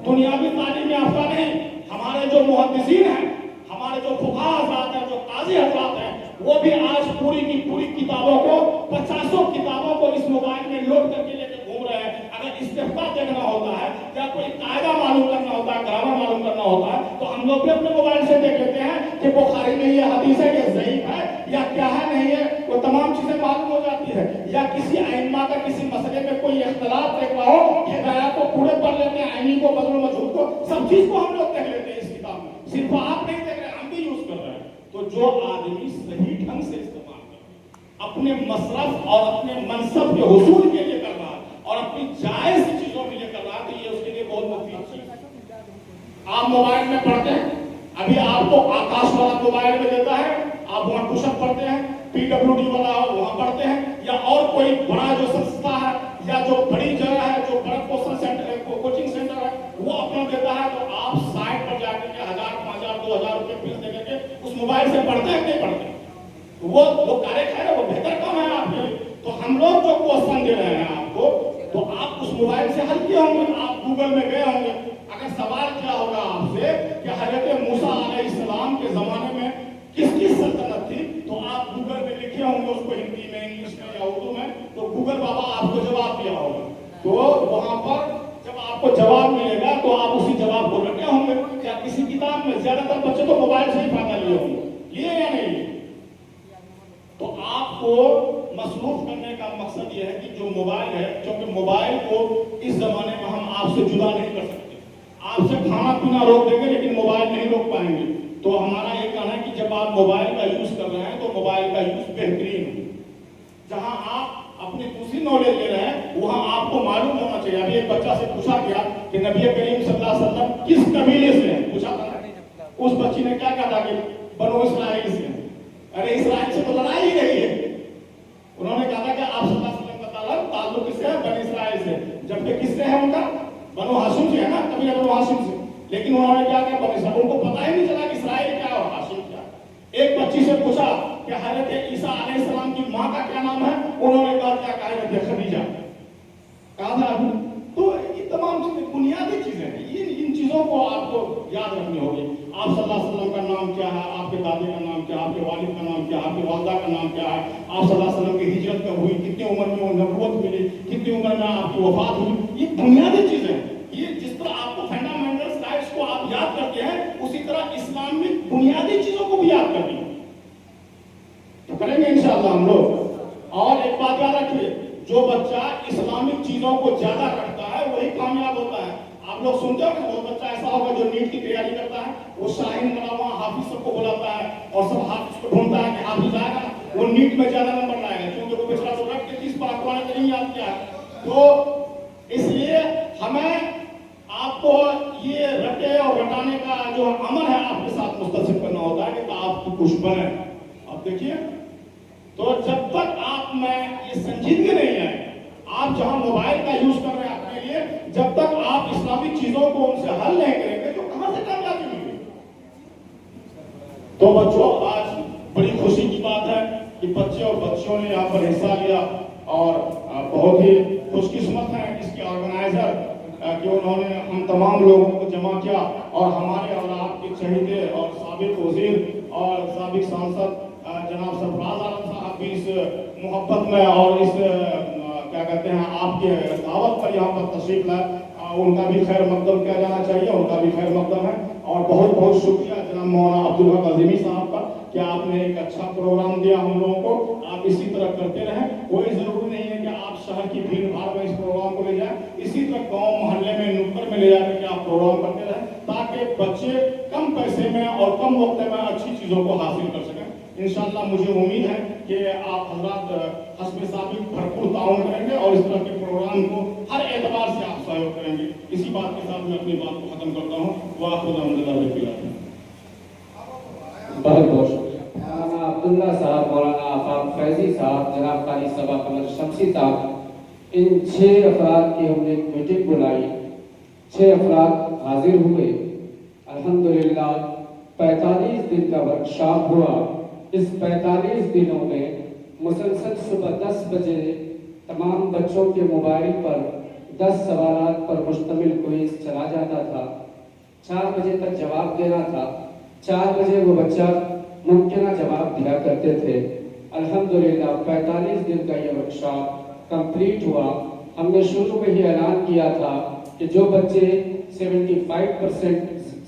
दुनियावी तालीम याफ्ता नहीं, हमारे जो मुहद्दिसीन हैं, हमारे जो फुक़हा हज़रात हैं, जो काज़ी हज़रात हैं, वो भी आज पूरी की पूरी किताबों को, 50 किताबों को इस मोबाइल में लोड करके लेकर घूम रहे हैं। अगर इस्तिग़फ़ार देखना होता है या कोई कायदा मालूम करना होता है, ग्रामर मालूम करना होता है, तो हम लोग भी अपने मोबाइल से देख लेते हैं कि बुखारी में ये हदीस है, ये ज़ईफ़ है या क्या है, नहीं है, वो तमाम चीजें मालूम हो जाती है। या किसी आइम्मा का किसी मसले में कोई इख्तलाफ देख रहा हो, हिदायत को पूरे पढ़ लेते हैं, आइनी को, बदल मजहूब को, सब चीज को हम लोग देख लेते हैं इस किताब में। सिर्फ आप नहीं देख रहे, हम भी यूज कर रहे हैं। तो जो आदमी सही ढंग से इस्तेमाल कर अपने मसरफ और अपने मनसब के हुसूल के लिए कर रहा है और अपनी जायज चीजों के लिए कर रहा है, तो ये उसके लिए बहुत मुफीद चीज है। आप मोबाइल में पढ़ते हैं, अभी आपको आकाश वाला मोबाइल में देता है, आप वहां पुशअप पढ़ते हैं, PWD वाला वहां पढ़ते हैं, या और कोई बड़ा जो संस्था है या जो बड़ी जगह है, जो बड़ा कोचिंग सेंटर है, कोचिंग सेंटर है, वो अपना देता है, तो आप साइट पर जाकर के 1000, 5000, 2000 रुपए फीस देकर के उस मोबाइल से पढ़ते हैं नहीं पढ़ते? तो वो कार्य है, वो बेहतर काम है आपके लिए। तो हम लोग जो क्वेश्चन दे रहे हैं आपको, तो आप उस मोबाइल से हल किए होंगे, आप गूगल में गए होंगे। अगर सवाल क्या होगा आपसे कि हज़रत मूसा अलैहिस्सलाम के जमाने में किसकी सल्तनत थी, तो आप गूगल में लिखे होंगे उसको हिंदी में, इंग्लिश में या उर्दू में, तो गूगल बाबा आपको जवाब दिया होगा। तो वहां पर जब आपको जवाब मिलेगा तो आप उसी जवाब को रखे होंगे। या किसी किताब में, ज्यादातर बच्चे तो मोबाइल से ही फायदा लिए होंगे, लिए या नहीं? तो आपको मसरूफ करने का मकसद यह है कि जो मोबाइल है, क्योंकि मोबाइल को इस जमाने में हम आपसे जुदा नहीं कर सकते। आपसे खाना पीना रोक देंगे लेकिन मोबाइल नहीं रोक पाएंगे। तो हमारा ये कहना है कि जब आप मोबाइल का यूज कर रहे हैं तो मोबाइल का यूज बेहतरीन हो। जहां आप अपनी दूसरी नॉलेज ले रहे हैं वहां आपको मालूम होना चाहिए। अभी एक बच्चा से पूछा गया कि नबी करीम सल्लल्लाहु अलैहि वसल्लम किस कबीले से हैं, पूछा था। उस बच्ची ने क्या कहा था कि बनो इस्राइल से। अरे इस्राइल से तो लड़ाई ही नहीं है। उन्होंने कहा था कि आप सल्लल्लाहु अलैहि वसल्लम का ताल्लुक किससे है? बनी इस्राइल से। जबकि किससे है उनका? बनो हाशिम से है ना, कबीला बनो हाशिम से। लेकिन उन्होंने क्या किया? बनी इस्राइल, उनको पता ही नहीं चला कि इस्राइल क्या और हाशिम क्या। एक बच्ची से पूछा कि हज़रत ईसा अलैहिस्सलाम की माँ का क्या नाम है? उन्होंने कहा क्या कहा? खदीजा कहा था। तो ये तमाम चीजें बुनियादी चीजें हैं, इन चीजों को आपको याद रखनी होगी। आप सल्लल्लाहु अलैहि वसल्लम का नाम क्या है, आपके दादे का नाम क्या है, आपके वालिद का नाम क्या है, आपके वालदा का नाम क्या है, आप सल्लल्लाहु अलैहि वसल्लम की हिजरत कब हुई, कितनी उम्र में वो नबूवत मिली, कितनी उम्र में आपकी वफात हुई, ये बुनियादी चीजें हैं। ये जिस तरह आपको फंडामेंटल राइट्स को आप याद करते हैं, उसी तरह इस्लामिक बुनियादी चीजों को भी याद करनी है। तो करेंगे इंशाअल्लाह हम लोग। और एक बात याद रखिए, जो बच्चा इस्लामिक चीजों को ज्यादा रखता है वही कामयाब होता है। आप लोग सुनते हो कि वो बच्चा ऐसा होगा जो नीट की तैयारी करता है, वो शाहीन बना हुआ हाफिज सबको बुलाता है और सब हाफिज को ढूंढता है कि हाफिज आएगा, वो नीट में ज्यादा नंबर लाएगा, क्योंकि वो बेचारा तो रट के 30 पर कुरान नहीं याद किया है। तो इसलिए हमें आपको ये रटे और रटाने का जो अमल है आपके साथ मुस्तसिब करना होता है कि आप कुछ बने। अब देखिए, तो जब तक आप में ये संजीदगी नहीं है, आप जहां मोबाइल का यूज कर रहे हैं अपने लिए, जब तक आप इस्लामिक चीजों को उनसे हल नहीं करेंगे तो कहां से कामयाबी मिलेगी? तो बच्चों, आज बड़ी खुशी की बात है कि बच्चे और बच्चियों ने यहाँ पर हिस्सा लिया और बहुत ही खुशकिस्मत हैं इसके ऑर्गेनाइजर कि उन्होंने हम तमाम लोगों को जमा किया और हमारे औलाद के चहेते और साबिक वजीर और साबिक सांसद जनाब सरफराज आलम साहब भी इस मोहब्बत में और इस क्या कहते हैं आपके दावत पर यहाँ पर तशरीफ लाए, उनका भी खैर मकदम किया जाना चाहिए, उनका भी खैर मकदम है। और बहुत बहुत शुक्रिया जनाब मौलाना अब्दुल हक अज़ीमी साहब का कि आपने एक अच्छा प्रोग्राम दिया हम लोगों को। आप इसी तरह करते रहें, कोई ज़रूरी नहीं है कि आप शहर की भीड़ भाड़ में इस प्रोग्राम को ले जाएं, इसी तरह गाँव मोहल्ले में नुक्कड़ में ले जाकर के आप प्रोग्राम करते रहें ताकि बच्चे कम पैसे में और कम वक्त में अच्छी चीज़ों को हासिल कर सकें। इंशाअल्लाह मुझे उम्मीद है कि आप हज़रात हस्ब साबिक भरपूर ताउन करेंगे और इस तरह के प्रोग्राम को हर एतबार से आप सहयोग करेंगे। इसी बात के साथ मैं अपनी बात को ख़त्म करता हूँ। बहुत बहुत शुक्रिया मौलाना अब्दुल्ला साहब, मौलाना आफाक फैजी साहब, जनाब काली सबा कमर शमसी साहब, इन 6 अफराद की हमने एक मीटिंग बुलाई, 6 अफराद हाजिर हुए। अल्हम्दुलिल्लाह 45 दिन का वर्कशॉप हुआ। इस 45 दिनों में मुसलसल सुबह 10 बजे तमाम बच्चों के मोबाइल पर 10 सवालात पर मुश्तमिल क्विज चला जाता था। 4 बजे तक जवाब देना था। 4 बजे वो बच्चा मुमकिन जवाब दिया करते थे। अल्हम्दुलिल्लाह 45 दिन का ये वर्कशॉप कंप्लीट हुआ। हमने शुरू में ही ऐलान किया था कि जो बच्चे 75%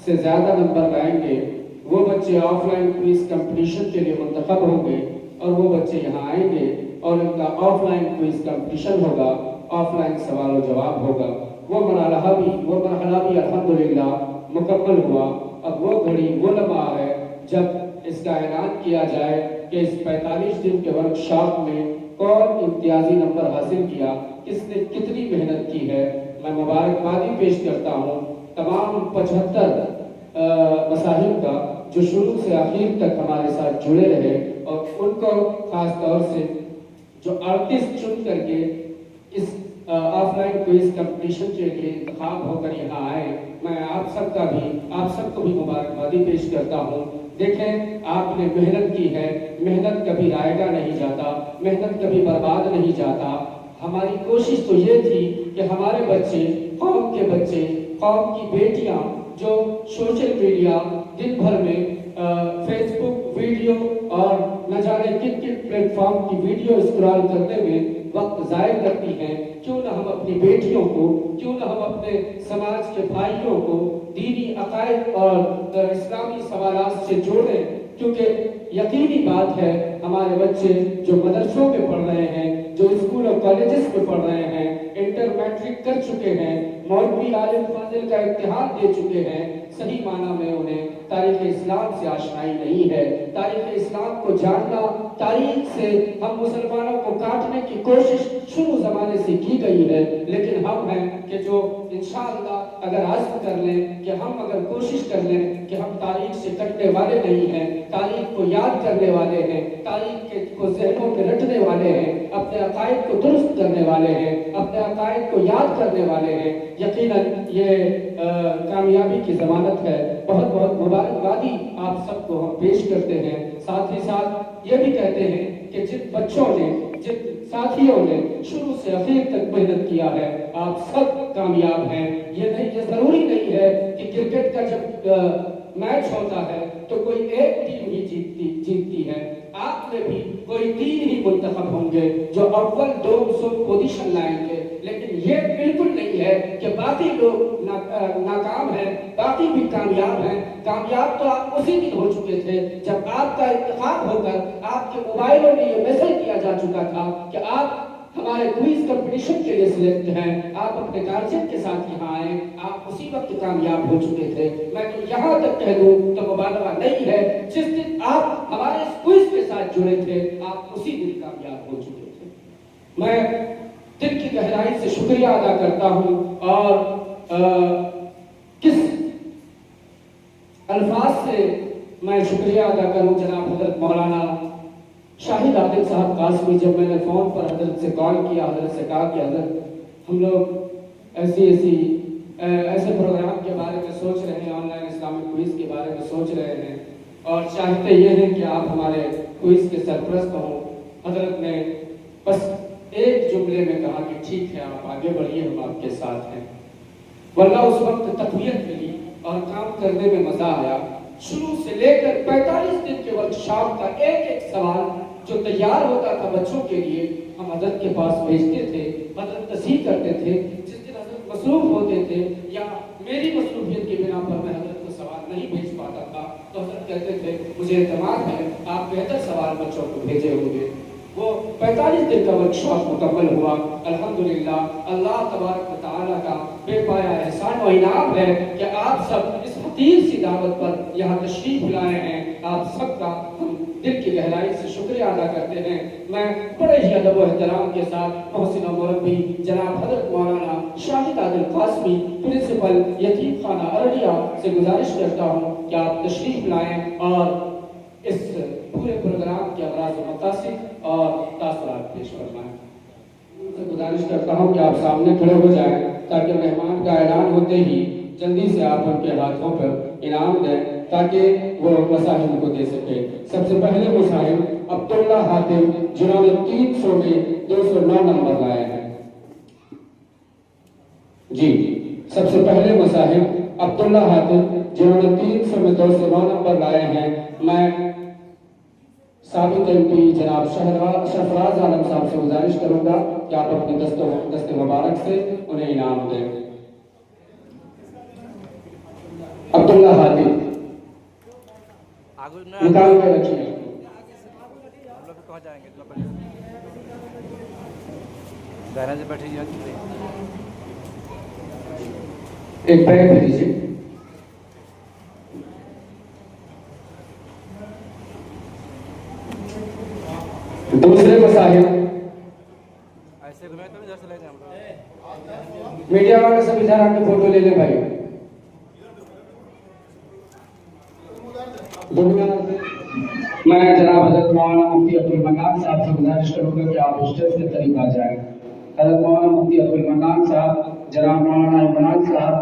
से ज़्यादा नंबर लाएंगे वो बच्चे ऑफलाइन क्विज कंपटीशन के लिए मुंतखब होंगे और वो बच्चे यहाँ आएंगे और उनका ऑफलाइन क्विज कंपटीशन होगा, ऑफलाइन सवाल और जवाब होगा। वो मरहला भी अल्हम्दुलिल्लाह मुकम्मल हुआ। अब वो घड़ी वो लम्हा है जब इसका ऐलान किया जाए कि इस 45 दिन के वर्कशॉप में कौन इम्तियाजी नंबर हासिल किया, किसने कितनी मेहनत की है। मैं मुबारकबादी पेश करता हूँ तमाम 75 मसाहिब का जो शुरू से आखिर तक हमारे साथ जुड़े रहे और उनको खास तौर से जो आर्टिस्ट चुन करके इस ऑफलाइन क्विज कंपटीशन के लिए इंतखाब होकर यहाँ आए। मैं आप सबको भी मुबारकबादी पेश करता हूँ। देखें, आपने मेहनत की है, मेहनत कभी रायगा नहीं जाता, मेहनत कभी बर्बाद नहीं जाता। हमारी कोशिश तो ये थी कि हमारे बच्चे, कौम के बच्चे, कौम की बेटियाँ जो सोशल मीडिया दिन भर में फेसबुक वीडियो और न जाने किन किन प्लेटफॉर्म की वीडियो स्क्रॉल करने में वक्त ज़ाया करती हैं, क्यों न हम अपनी बेटियों को, क्यों न हम अपने समाज के भाइयों को दीनी अकायद और इस्लामी सवालात से जोड़ें। क्योंकि यकीनी बात है हमारे बच्चे जो मदरसों में पढ़ रहे हैं, जो स्कूल और कॉलेजेस में पढ़ रहे हैं, इंटर मैट्रिक कर चुके हैं, मौलवी आलिम फाजिल का इम्तिहान दे चुके हैं, सही माना में उन्हें तारीख इस्लाम से आशनाई नहीं है। तारीख इस्लाम को जानना, तारीख से हम मुसलमानों को काटने की कोशिश शुरू ज़माने से की गई है, लेकिन हम हैं कि जो इंशाअल्लाह अगर आज़्म कर लें कि हम अगर कोशिश कर लें कि हम तारीख से कटने वाले नहीं हैं, तारीख को याद करने वाले हैं, तारीख को ज़हनों में रटने वाले हैं, अपने अकायद को दुरुस्त करने वाले हैं, अपने अकायद को याद करने वाले हैं, यकीनन ये कामयाबी की ज़मानत है। बहुत बहुत मुबारकबादी आप सबको हम पेश करते हैं। साथ ही साथ ये भी कहते हैं कि जिन बच्चों ने, जिन साथियों ने शुरू से आखिर तक मेहनत किया है, आप सब कामयाब हैं। ये ज़रूरी नहीं है कि क्रिकेट का जब मैच होता है तो कोई एक टीम ही जीतती है। आप में भी कोई 3 ही मुंतखब होंगे जो अव्वल 200 पोजीशन लाएंगे, लेकिन ये बिल्कुल नहीं है कि बाकी लोग नाकाम हैं, बाकी भी कामयाब हैं। कामयाब तो आप उसी दिन हो चुके थे जब आपका इंतखाब होकर आपके मोबाइलों में ये मैसेज दिया जा चुका था कि आप हमारे क्विज कंपटीशन के लिए सिलेक्ट हैं, आप अपने गार्जियन के साथ यहाँ आए। आप उसी वक्त कामयाब हो चुके थे। मैं तो यहाँ तक कह दूँ तो मुबालगा नहीं है, जिस दिन आप हमारे इस क्विज के साथ जुड़े थे आप उसी दिन कामयाब हो चुके थे। मैं दिल की गहराई से शुक्रिया अदा करता हूँ और किस अल्फाज से मैं शुक्रिया अदा करूँ जनाब हजरत मौलाना शाहिद आदिल साहब कासमी। जब मैंने फ़ोन पर हजरत से कॉल किया, हजरत से कहा कि हजरत हम लोग ऐसे प्रोग्राम के बारे में सोच रहे हैं, ऑनलाइन इस्लामिक क्विज़ के बारे में सोच रहे हैं और चाहते ये हैं कि आप हमारे क्विज़ के सरपरस्त हों। हजरत ने बस एक जुमले में कहा कि ठीक है आप आगे बढ़िए, हम आपके साथ हैं। वरना उस वक्त तकवीयत मिली और काम करने में मजा आया। शुरू से लेकर 45 दिन के वर्कशॉप का एक एक सवाल जो तैयार होता था बच्चों के लिए, हम हजरत के पास भेजते थे। हजरत तस्हीह करते थे। जिस दिन हजरत मसरूफ होते थे या मेरी मसरूफियत की बिना पर मैं हजरत को सवाल नहीं भेज पाता था, तो हजरत कहते थे मुझे एतमाद है आप बेहतर सवाल बच्चों को भेजे होंगे। वो 45 दिन का वर्कशॉप मुकम्मल हुआ। अल्हम्दुलिल्लाह अल्लाह तबारक व तआला का बेपाया एहसान व इनाम है कि आप सब इस फकीर सी दावत पर यहाँ तशरीफ लाए हैं। आप सबका हम दिल की गहराई से शुक्रिया अदा करते हैं। मैं बड़े ही अदब व एहतराम के साथ मोहसिन मुरब्बी जनाब हजरत मौलाना शाहिद आदिल कासमी प्रिंसिपल यतीम खाना अररिया से गुजारिश करता हूँ कि आप तशरीफ लाएं और इस पूरे प्रोग्राम के अमराज मुतासिर और तासुरात पेश फरमाएं। उनसे गुजारिश करता हूँ कि आप सामने खड़े हो जाएं ताकि मेहमान का ऐलान होते ही जल्दी से आप उनके हाथों पर इनाम दें ताकि वो मसाहिब को दे सके। सबसे पहले मुसाहिब अब्दुल्ला हातिम जिन्होंने 300 में 209 नंबर लाए हैं। जी, सबसे पहले मुसाहिब अब्दुल्ला हातिम जिन्होंने 300 में 209 नंबर लाए हैं। मैं साबिक एमपी जनाब शफराज आलम साहब से गुजारिश करूंगा कि आप अपने दस्ते मुबारक से उन्हें इनाम दें। अब्दुल्ला हातिम निकाल के रखिए। कहाँ जाएंगे? दायरा से बैठिए। एक बैग दे दीजिए। दूसरे मसाहिब ऐसे घूमे तो इधर से ले जाएं। मीडिया वाले सब इधर आके फोटो ले ले भाई। दुनिया मैं जनाब हजरत मौलाना मुफ्ती अब्दुल मन्नान साहब से गुजारिश करूंगा कि आप स्टेज के करीब आ जाएं। हजरत मौलाना मुफ्ती अब्दुल मन्नान साहब, जनाब मौलाना इमरान साहब,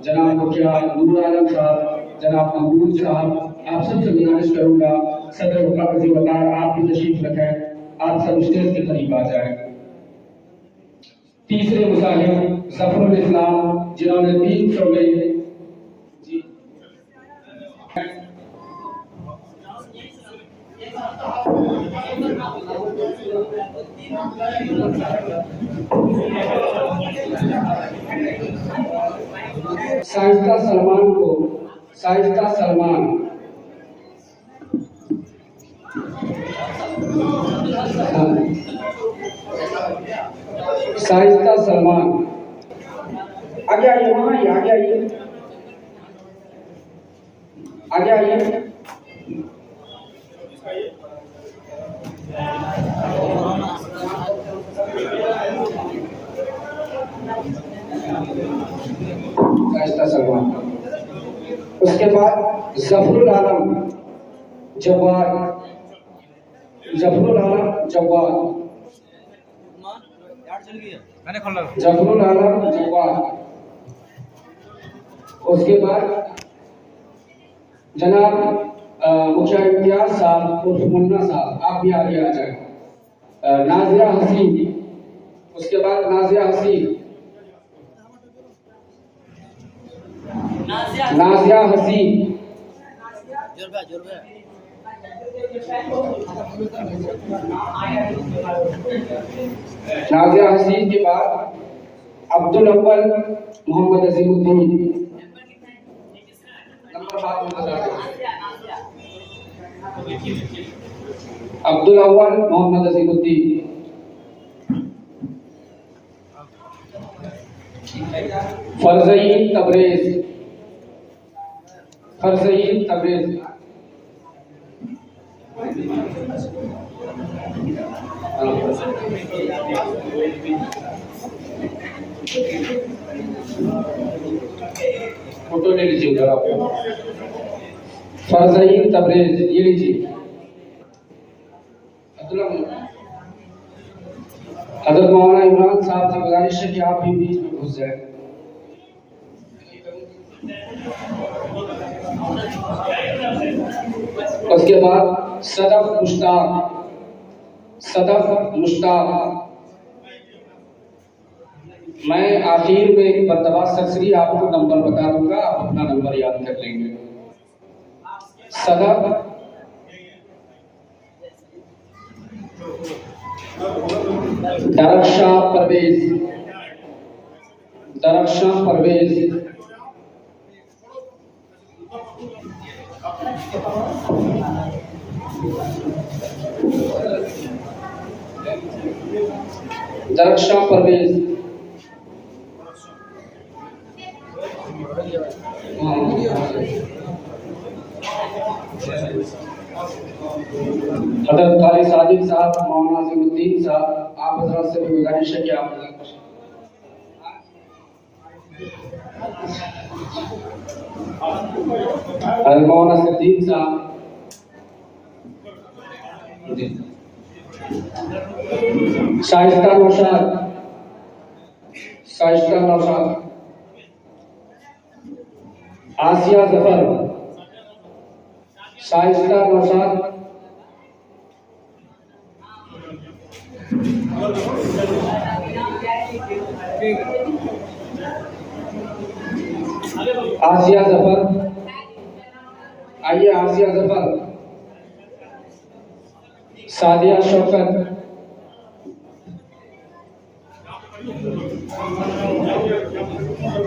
जनाब मुखिया नूर आलम साहब, जनाब महमूद साहब, आप सबसे गुजारिश करूंगा सदर वकार आप भी तशरीफ रखें। आप सब स्टेज के करीब आ जाएं। तीसरे मुसाहिब जफरुल इस्लाम जिन्होंने 300 में साइस्ता सलमान को साइस्ता सलमान साइस्ता सलमान आगे आइए, वहां आइए, आगे आइए, आगे आइए। साइस्ता सलमान। उसके बाद जफरुल आलम जवाद, जफरुल आलम जवाद, जफरुल आलम जवाद। उसके बाद जनाब मुखिया इम्तियाज साहब उर्फ मुन्ना साहब, आप भी आगे आ जाए। नाजिया हसीन, उसके बाद नाजिया हसीन, नाजिया हसीन, नाजिया हसीन के बाद अब्दुल अव्वल मोहम्मद अजीमुद्दीन। नंबर बाद में बता दें। अब्दुल अव्वल मोहम्मद अजीमुद्दीन। फरज़ईन तबरेज, फरज़ईन तबरेज। फोटो ले लीजिए उधर आप। फरज़ईन तबरेज, ये लीजिए। हज़रत मौलाना इमरान साहब से गुजारिश है कि आप भी बीच में घुस जाए। उसके बाद सदफ मुश्ताक, सदफ मुश्ताक। मैं आखिर में एक मरतबा सरसरी आपको नंबर बता दूंगा, आप अपना नंबर याद कर लेंगे। सदफ दरख्शा परवेज, दरख्शा परवेज। दरख्शा परवेज। हज़रत कारी सादिक साहब, मौलाना अज़ीमुद्दीन साहब, आप हज़रत से भी गुजारिश है कि आप मौलाना सिद्दीक साहब जी, शाइस्ता नौशाद, शाइस्ता नौशाद। आसिया जफर, शाइस्ता नौशाद। आसिया जफर, आइए आसिया जफर। सादिया शौकत,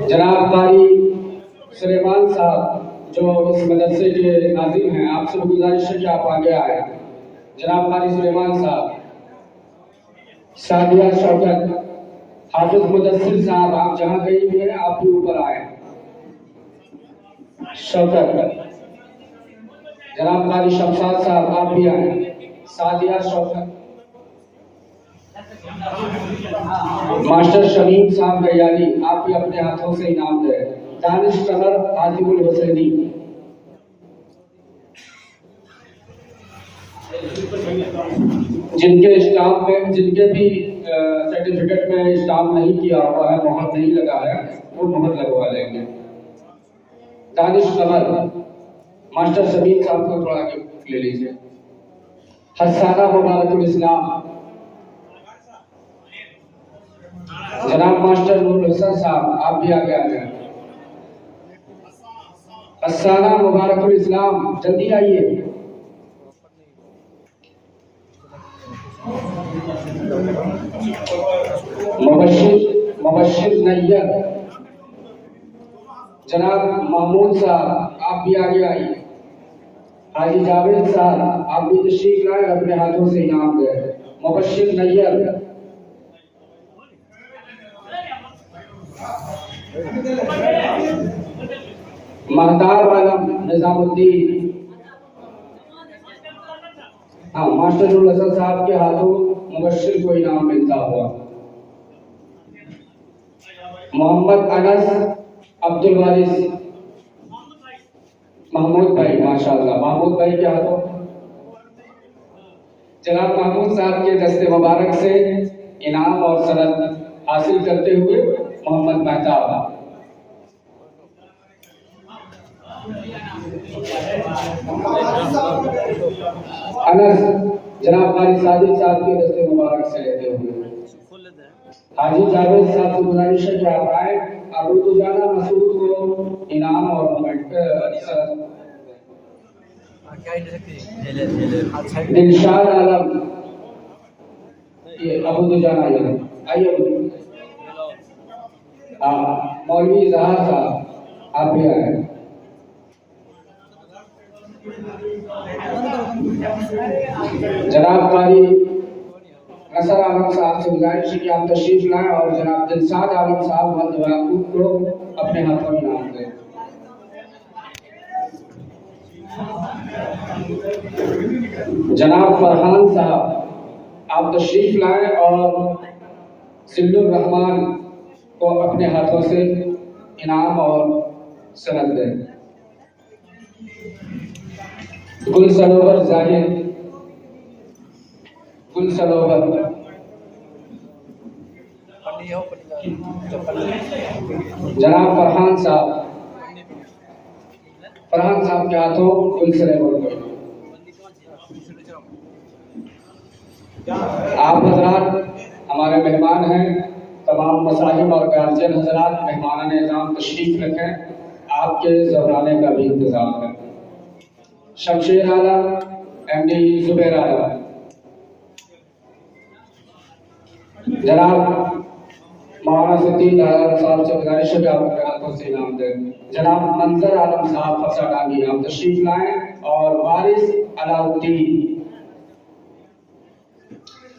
जनाब कारी सुलेमान साहब जो इस मदरसे के नाज़िम हैं, आपसे गुजारिश है कि आप आगे आए। जनाब कारी सुलेमान साहब, सादिया शौकत, हाफिज मुदस्सिर साहब, आप जहाँ गई हुए हैं आप भी ऊपर आए। शौकत, जनाब कारी शमशाद साहब, आप भी आए। सादिया शौकत, मास्टर शमीम साहब गयाली, आप भी अपने हाथों से इनाम दें। दानिश कमर हातिमुल हुसैनी, जिनके स्टाम्प में, जिनके भी सर्टिफिकेट में स्टाम्प नहीं किया हुआ है, मोहर नहीं लगा है, वो मोहर लगवा लेंगे। दानिश कमर, मास्टर शमीम साहब को थोड़ा आगे ले लीजिए। हसाना मुबारकुल इस्लाम, जनाब मास्टर नूर हुसैन साहब, आप भी आगे आ जाए। हसाना मुबारकुल इस्लाम, जल्दी आइए। मुबश्शिर नैयर, जनाब महमूद साहब, आप भी आगे आइए। हाजी जावेद साहब, आप भी तशरीफ लाए, अपने हाथों से इनाम दें। मुबश्शिर नैयर, महताब आलम निजामुद्दीन, हाँ मास्टर नूर हसन साहब के हाथों मुबश्शिर को इनाम मिलता हुआ। मोहम्मद अनस अब्दुल वारिस, महमूद भाई, माशाअल्लाह, महमूद भाई के हाथों जनाब महमूद साहब के दस्ते मुबारक से इनाम और सनद हासिल करते हुए मोहम्मद महताब। अनस जनाब कारी सादिक साहब के दस्ते मुबारक से लेते हुए। हाजी जावेद साहब से गुजारिश है कि आप आए। अबू दुजाना मसूद को इनाम और दिलशाद आलम, ये अबू दुजाना, ये आइए। मौलवी इजहार साहब, आप भी आए। जनाब कारी नसर आलम साहब से गुजारिश है कि आप तशरीफ लाएं और जनाब दिलशाद आलम साहब को अपने हाथों में इनाम दें। जनाब फरहान साहब, आप तशरीफ लाएं और सिल्लुर रहमान को अपने हाथों से इनाम और सनद दें। गुल सरोवर जाहिर, गुल सरोवर, जनाब फरहान साहब, फरहान साहब के हाथों गुल सरोवर को आप हजरात हमारे मेहमान हैं, तमाम मसाहिब और गार्जियन हजरात मेहमान निज़ाम तशरीफ रखें, आपके ज़हराने का भी इंतज़ाम करें। शमशेर आलम MD जुबैर आलम, जनाब मौलाना सतीन आलम साहब से गुजारिश है कि आप अपने हाथों से इनाम दें। जनाब मंजर आलम साहब फसा डांगी हम तशरीफ लाएं और वारिस अलाउद्दीन।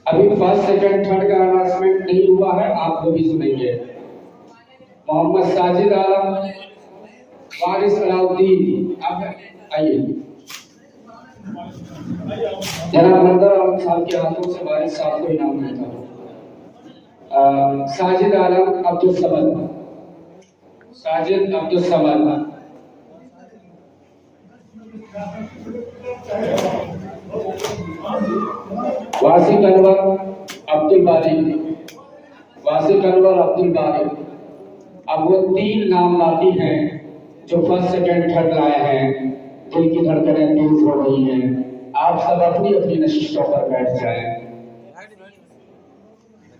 अभी फर्स्ट सेकंड थर्ड का अनाउंसमेंट नहीं हुआ है, आप लोग भी सुनेंगे। मोहम्मद साजिद आलम, वारिस अलाउद्दीन, आप आइए। जनाब मंजर आलम साहब के हाथों से वारिस साहब को इनाम देता हूँ। साजिद आलम अब्दुल समद, साजिद अब्दुल समद। वासिक अनवर अब्दुल बारी, वासिक अनवर अब्दुल बारी। अब वो 3 नाम बाकी हैं जो फर्स्ट सेकंड थर्ड लाए हैं। दिल की धड़कनें तेज हो रही हैं, आप सब अपनी अपनी नशिस्तों पर बैठ जाएं।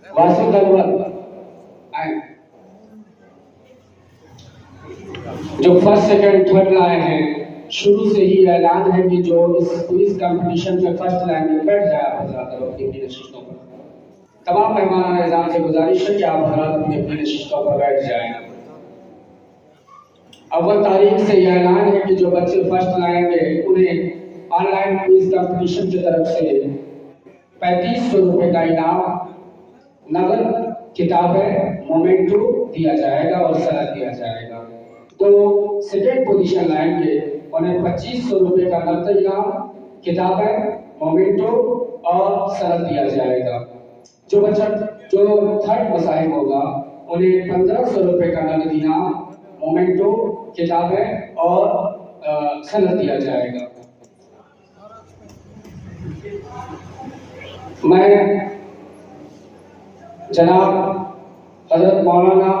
वासिक अनवर आए, जो फर्स्ट सेकंड थर्ड लाए हैं। शुरू से ही ऐलान है कि जो इस क्विज कंपटीशन में फर्स्ट लाइन में बैठ जाए आप हजरात अपनी अपनी नशिस्तों पर। तमाम मेहमान निज़ाम से गुजारिश है कि आप हजरात अपनी अपनी नशिस्तों पर बैठ जाएं। अव्वल तारीख से यह ऐलान है कि जो बच्चे फर्स्ट लाएंगे उन्हें ऑनलाइन क्विज कंपटीशन की तरफ से 3500 रुपए का इनाम, नगद किताबें, मोमेंटो दिया जाएगा और सनद दिया जाएगा। तो सेकेंड पोजीशन लाएंगे उन्हें 2500 रुपए का नगद इनाम, किताबें, मोमेंटो और सनद दिया जाएगा। जो बच्चा जो थर्ड मसाहिब होगा उन्हें 1500 रुपए का नगद इनाम, मोमेंटो, किताबें और सनद दिया जाएगा। मैं जनाब हजरत मौलाना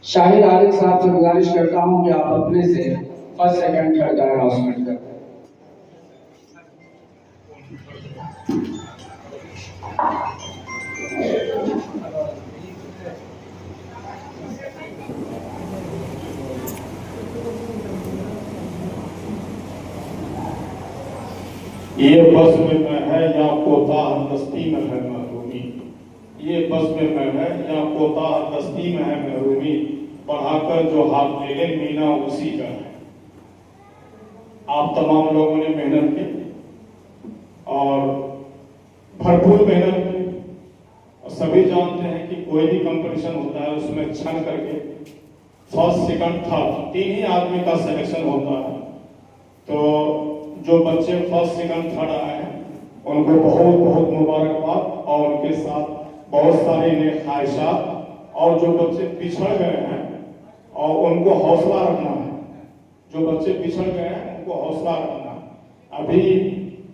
शाहिद आरिफ साहब से गुजारिश करता हूं कि आप अपने से फर्स्ट सेकंड थर्ड का अनाउंसमेंट करें। ये बस में मैं है या कोताह दस्ती में है महरूमी, ये बस में मैं है या कोताह दस्ती में है महरूमी, बढ़ाकर जो हाथ ले ले मीना उसी का है। आप तमाम लोगों ने मेहनत की और भरपूर मेहनत की और सभी जानते हैं कि कोई भी कंपटीशन होता है उसमें छन करके फर्स्ट सेकंड थर्ड 3 ही आदमी का सिलेक्शन होता है। तो जो बच्चे फर्स्ट सेकंड थर्ड आए हैं उनको बहुत बहुत मुबारकबाद और उनके साथ बहुत सारी नेक ख्वाहिशात। और जो बच्चे पिछड़ गए हैं और उनको हौसला रखना है, जो बच्चे पिछड़ गए हैं उनको हौसला रखना है। अभी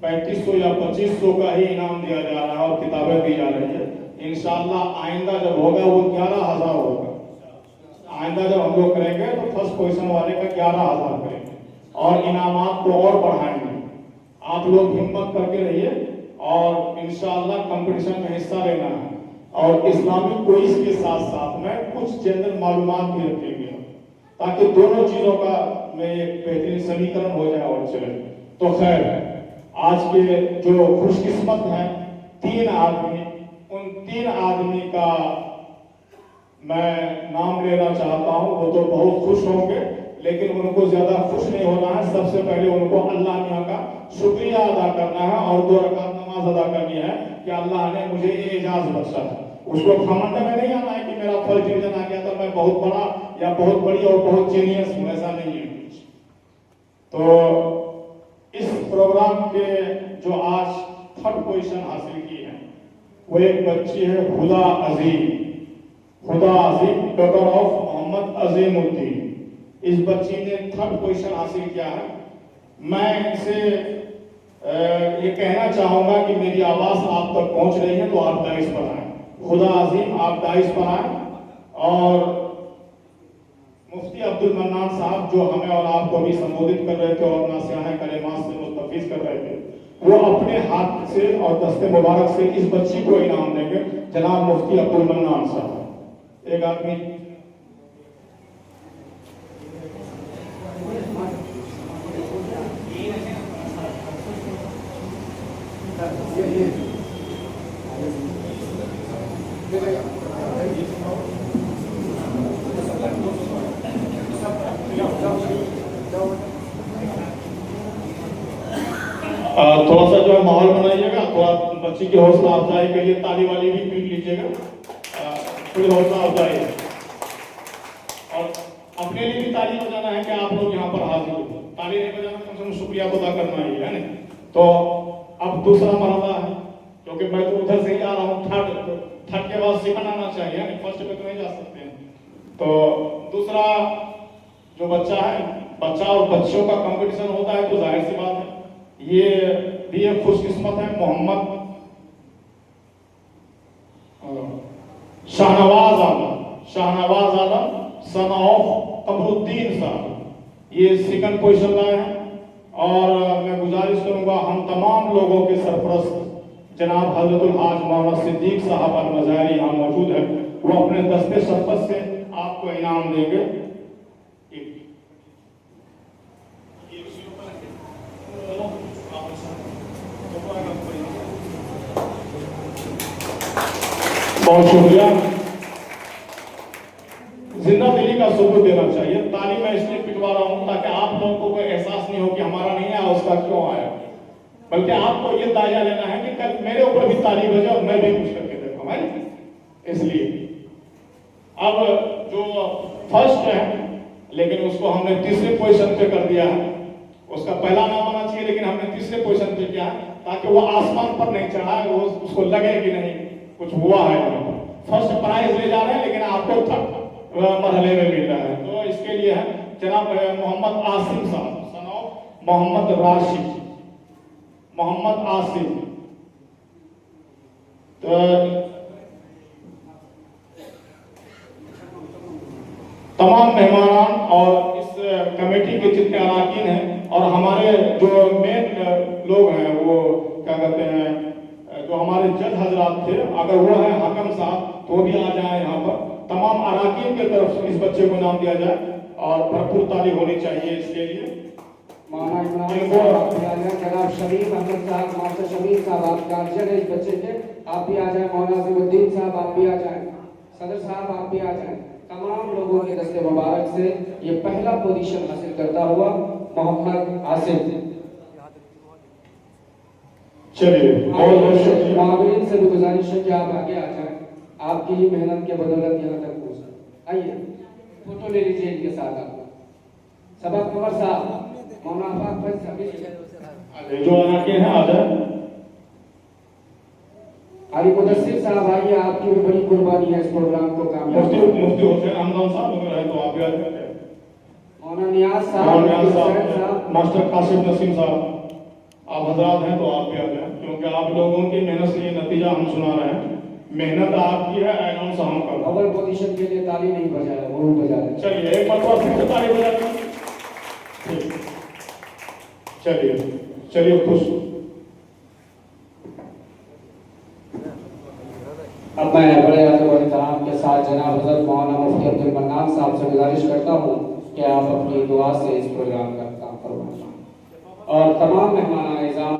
3500 या 2500 का ही इनाम दिया जा रहा है और किताबें दी जा रही है। इंशाअल्लाह आइंदा जब होगा वो 11,000 होगा। आइंदा जब हम लोग करेंगे तो फर्स्ट पोजीशन वाले का 11,000 करेंगे और इनामात को और बढ़ाएंगे। आप लोग हिम्मत करके रहिए और इंशाअल्लाह कंपटीशन में हिस्सा लेना है और इस्लामिक क्विज के साथ साथ में कुछ जनरल मालूमात भी रखेंगे ताकि दोनों चीजों का में एक बेहतरीन समीकरण हो जाए और चले। तो खैर आज के जो खुशकिस्मत हैं 3 आदमी, उन 3 आदमी का मैं नाम लेना चाहता हूं। वो तो बहुत खुश होंगे लेकिन उनको ज्यादा खुश नहीं होना है। सबसे पहले उनको अल्लाह मियां का शुक्रिया अदा करना है और 2 रकात नमाज अदा करनी है कि अल्लाह ने मुझे ये एजाज बख्शा है। उसको घमंड में नहीं आना है कि मेरा फर्स्ट डिवीजन आ गया तो मैं बहुत बड़ा या बहुत बड़ी और बहुत जीनियस हूं, ऐसा नहीं है। तो इस प्रोग्राम के जो आज थर्ड पोजीशन हासिल की है वो एक बच्ची है हुदा अजीम, हुदा अजीम डॉटर ऑफ मोहम्मद अजीमुद्दीन। इस बच्ची ने थर्ड पोजीशन हासिल किया है। मैं इनसे ये कहना चाहूंगा कि मेरी आवाज आप तक पहुंच रही है तो आप दाइश पर आए। खुदा अजीम आप दाइश पर आए और मुफ्ती अब्दुल मन्नान साहब जो हमें और आपको भी संबोधित कर रहे थे और नासियाना कलेमात से मुस्तफीज कर रहे थे, वो अपने हाथ से और दस्ते मुबारक से इस बच्ची को इनाम देंगे। जनाब मुफ्ती अब्दुल मन्नान साहब, एक आदमी थोड़ा सा जो है माहौल बनाइएगा, थोड़ा बच्ची की हौसला अफजाई के लिए ताली वाली भी पीट लीजिएगा, थोड़ी हौसला अफजाई। और अपने लिए भी ताली बजाना है कि आप लोग यहाँ पर हाजिर हो। ताली नहीं बजाना, कम से कम शुक्रिया अदा करना ही है ना। तो अब दूसरा मरहला है, क्योंकि मैं तो उधर से ही आ रहा हूँ, थर्ड के बाद सेकंड आना चाहिए, फर्स्ट पे तो नहीं जा सकते हैं। तो दूसरा जो बच्चा है, बच्चा और बच्चों का कंपटीशन होता है तो जाहिर सी बात है ये भी एक खुशकिस्मत है। मोहम्मद शाहनवाज आलम सन ऑफ कमरुद्दीन साहब, ये सेकंड पोजीशन लाए हैं। और मैं गुजारिश करूंगा हम तमाम लोगों के सरपरस्त जनाब हजरतुल हाज मोहम्मद सिद्दीक साहब अल-मज़ारी यहाँ मौजूद है, वो अपने दस्ते शरफत से आपको इनाम देंगे। बहुत शुक्रिया। जिंदा दिली का सबूत देना चाहिए। ताली मैं इसलिए पिटवा रहा हूं ताकि आप लोगों को कोई एहसास नहीं हो कि हमारा नहीं आया, उसका क्यों आया, बल्कि आपको ये दायरा लेना है कि कल मेरे ऊपर भी ताली बजे और मैं भी कुछ करके देखा है। इसलिए अब जो फर्स्ट है, लेकिन उसको हमने तीसरे पोजीशन पे कर दिया है। उसका पहला नाम आना चाहिए, लेकिन हमने तीसरे पोजीशन पे किया है ताकि वो आसमान पर नहीं चढ़ा है, वो उसको लगे कि नहीं कुछ हुआ है। फर्स्ट प्राइज ले जा रहे हैं, लेकिन आपको थर्ड मरहले में मिल रहा है। तो इसके लिए है जनाब मोहम्मद आसिम साहब, सन ऑफ मोहम्मद राशिद, मोहम्मद आसिम। तो तमाम मेहमान और इस कमेटी के जितने अरकान हैं और हमारे जो मेन लोग हैं, वो क्या कहते हैं, जो हमारे जज हजरात थे, अगर वो है हाकम साहब तो भी आ जाए यहाँ पर। तमाम अरकान की तरफ से इस बच्चे को नाम दिया जाए और भरपूर ताली होनी चाहिए इसके लिए। जनाब शमीम अहमद साहब, मास्टर शमीम साहब, आप गार्जियन है इस बच्चे के, आप भी आ जाए। मौलाना अजीमुद्दीन साहब आप भी आ जाए, सदर साहब आप भी आ जाए। तमाम लोगों के दस्ते मुबारक से ये पहला पोजीशन हासिल करता हुआ मोहम्मद आसिफ। चलिए मावरीन से भी गुजारिश है कि आप आगे आ जाएं, आपकी ही मेहनत के बदौलत यहाँ तक पहुँचे। आइए फोटो ले लीजिए इनके साथ। आप सबक कुमार साहब, मौलाना जो अरकान हैं आ जाए। अली मुदस्सिर साहब आइए, आपकी भी बड़ी कुर्बानी है इस प्रोग्राम को कामयाब। मुफ्ती हुसैन हमदान साहब अगर है तो आप भी आ जाए। मौलाना नियाज साहब, मास्टर कासिम नसीम साहब, आप हजरात हैं तो आप भी आ जाए, क्योंकि आप लोगों की मेहनत से ये नतीजा हम सुना रहे हैं। मेहनत आपकी है, अनाउंस हम कर। अव्वल पोजीशन के लिए ताली नहीं बजाया, वो बजा रहे। चलिए एक मरतबा फिर से ताली बजा दें। चलिए खुश। अब मैं बड़े अदब और इत्तराम के साथ जनाब हज़रत मौलाना मुफ्ती अब्दुल मन्नान साहब से गुजारिश करता हूँ कि आप अपनी दुआ से इस प्रोग्राम का काम करवाएं और तमाम मेहमान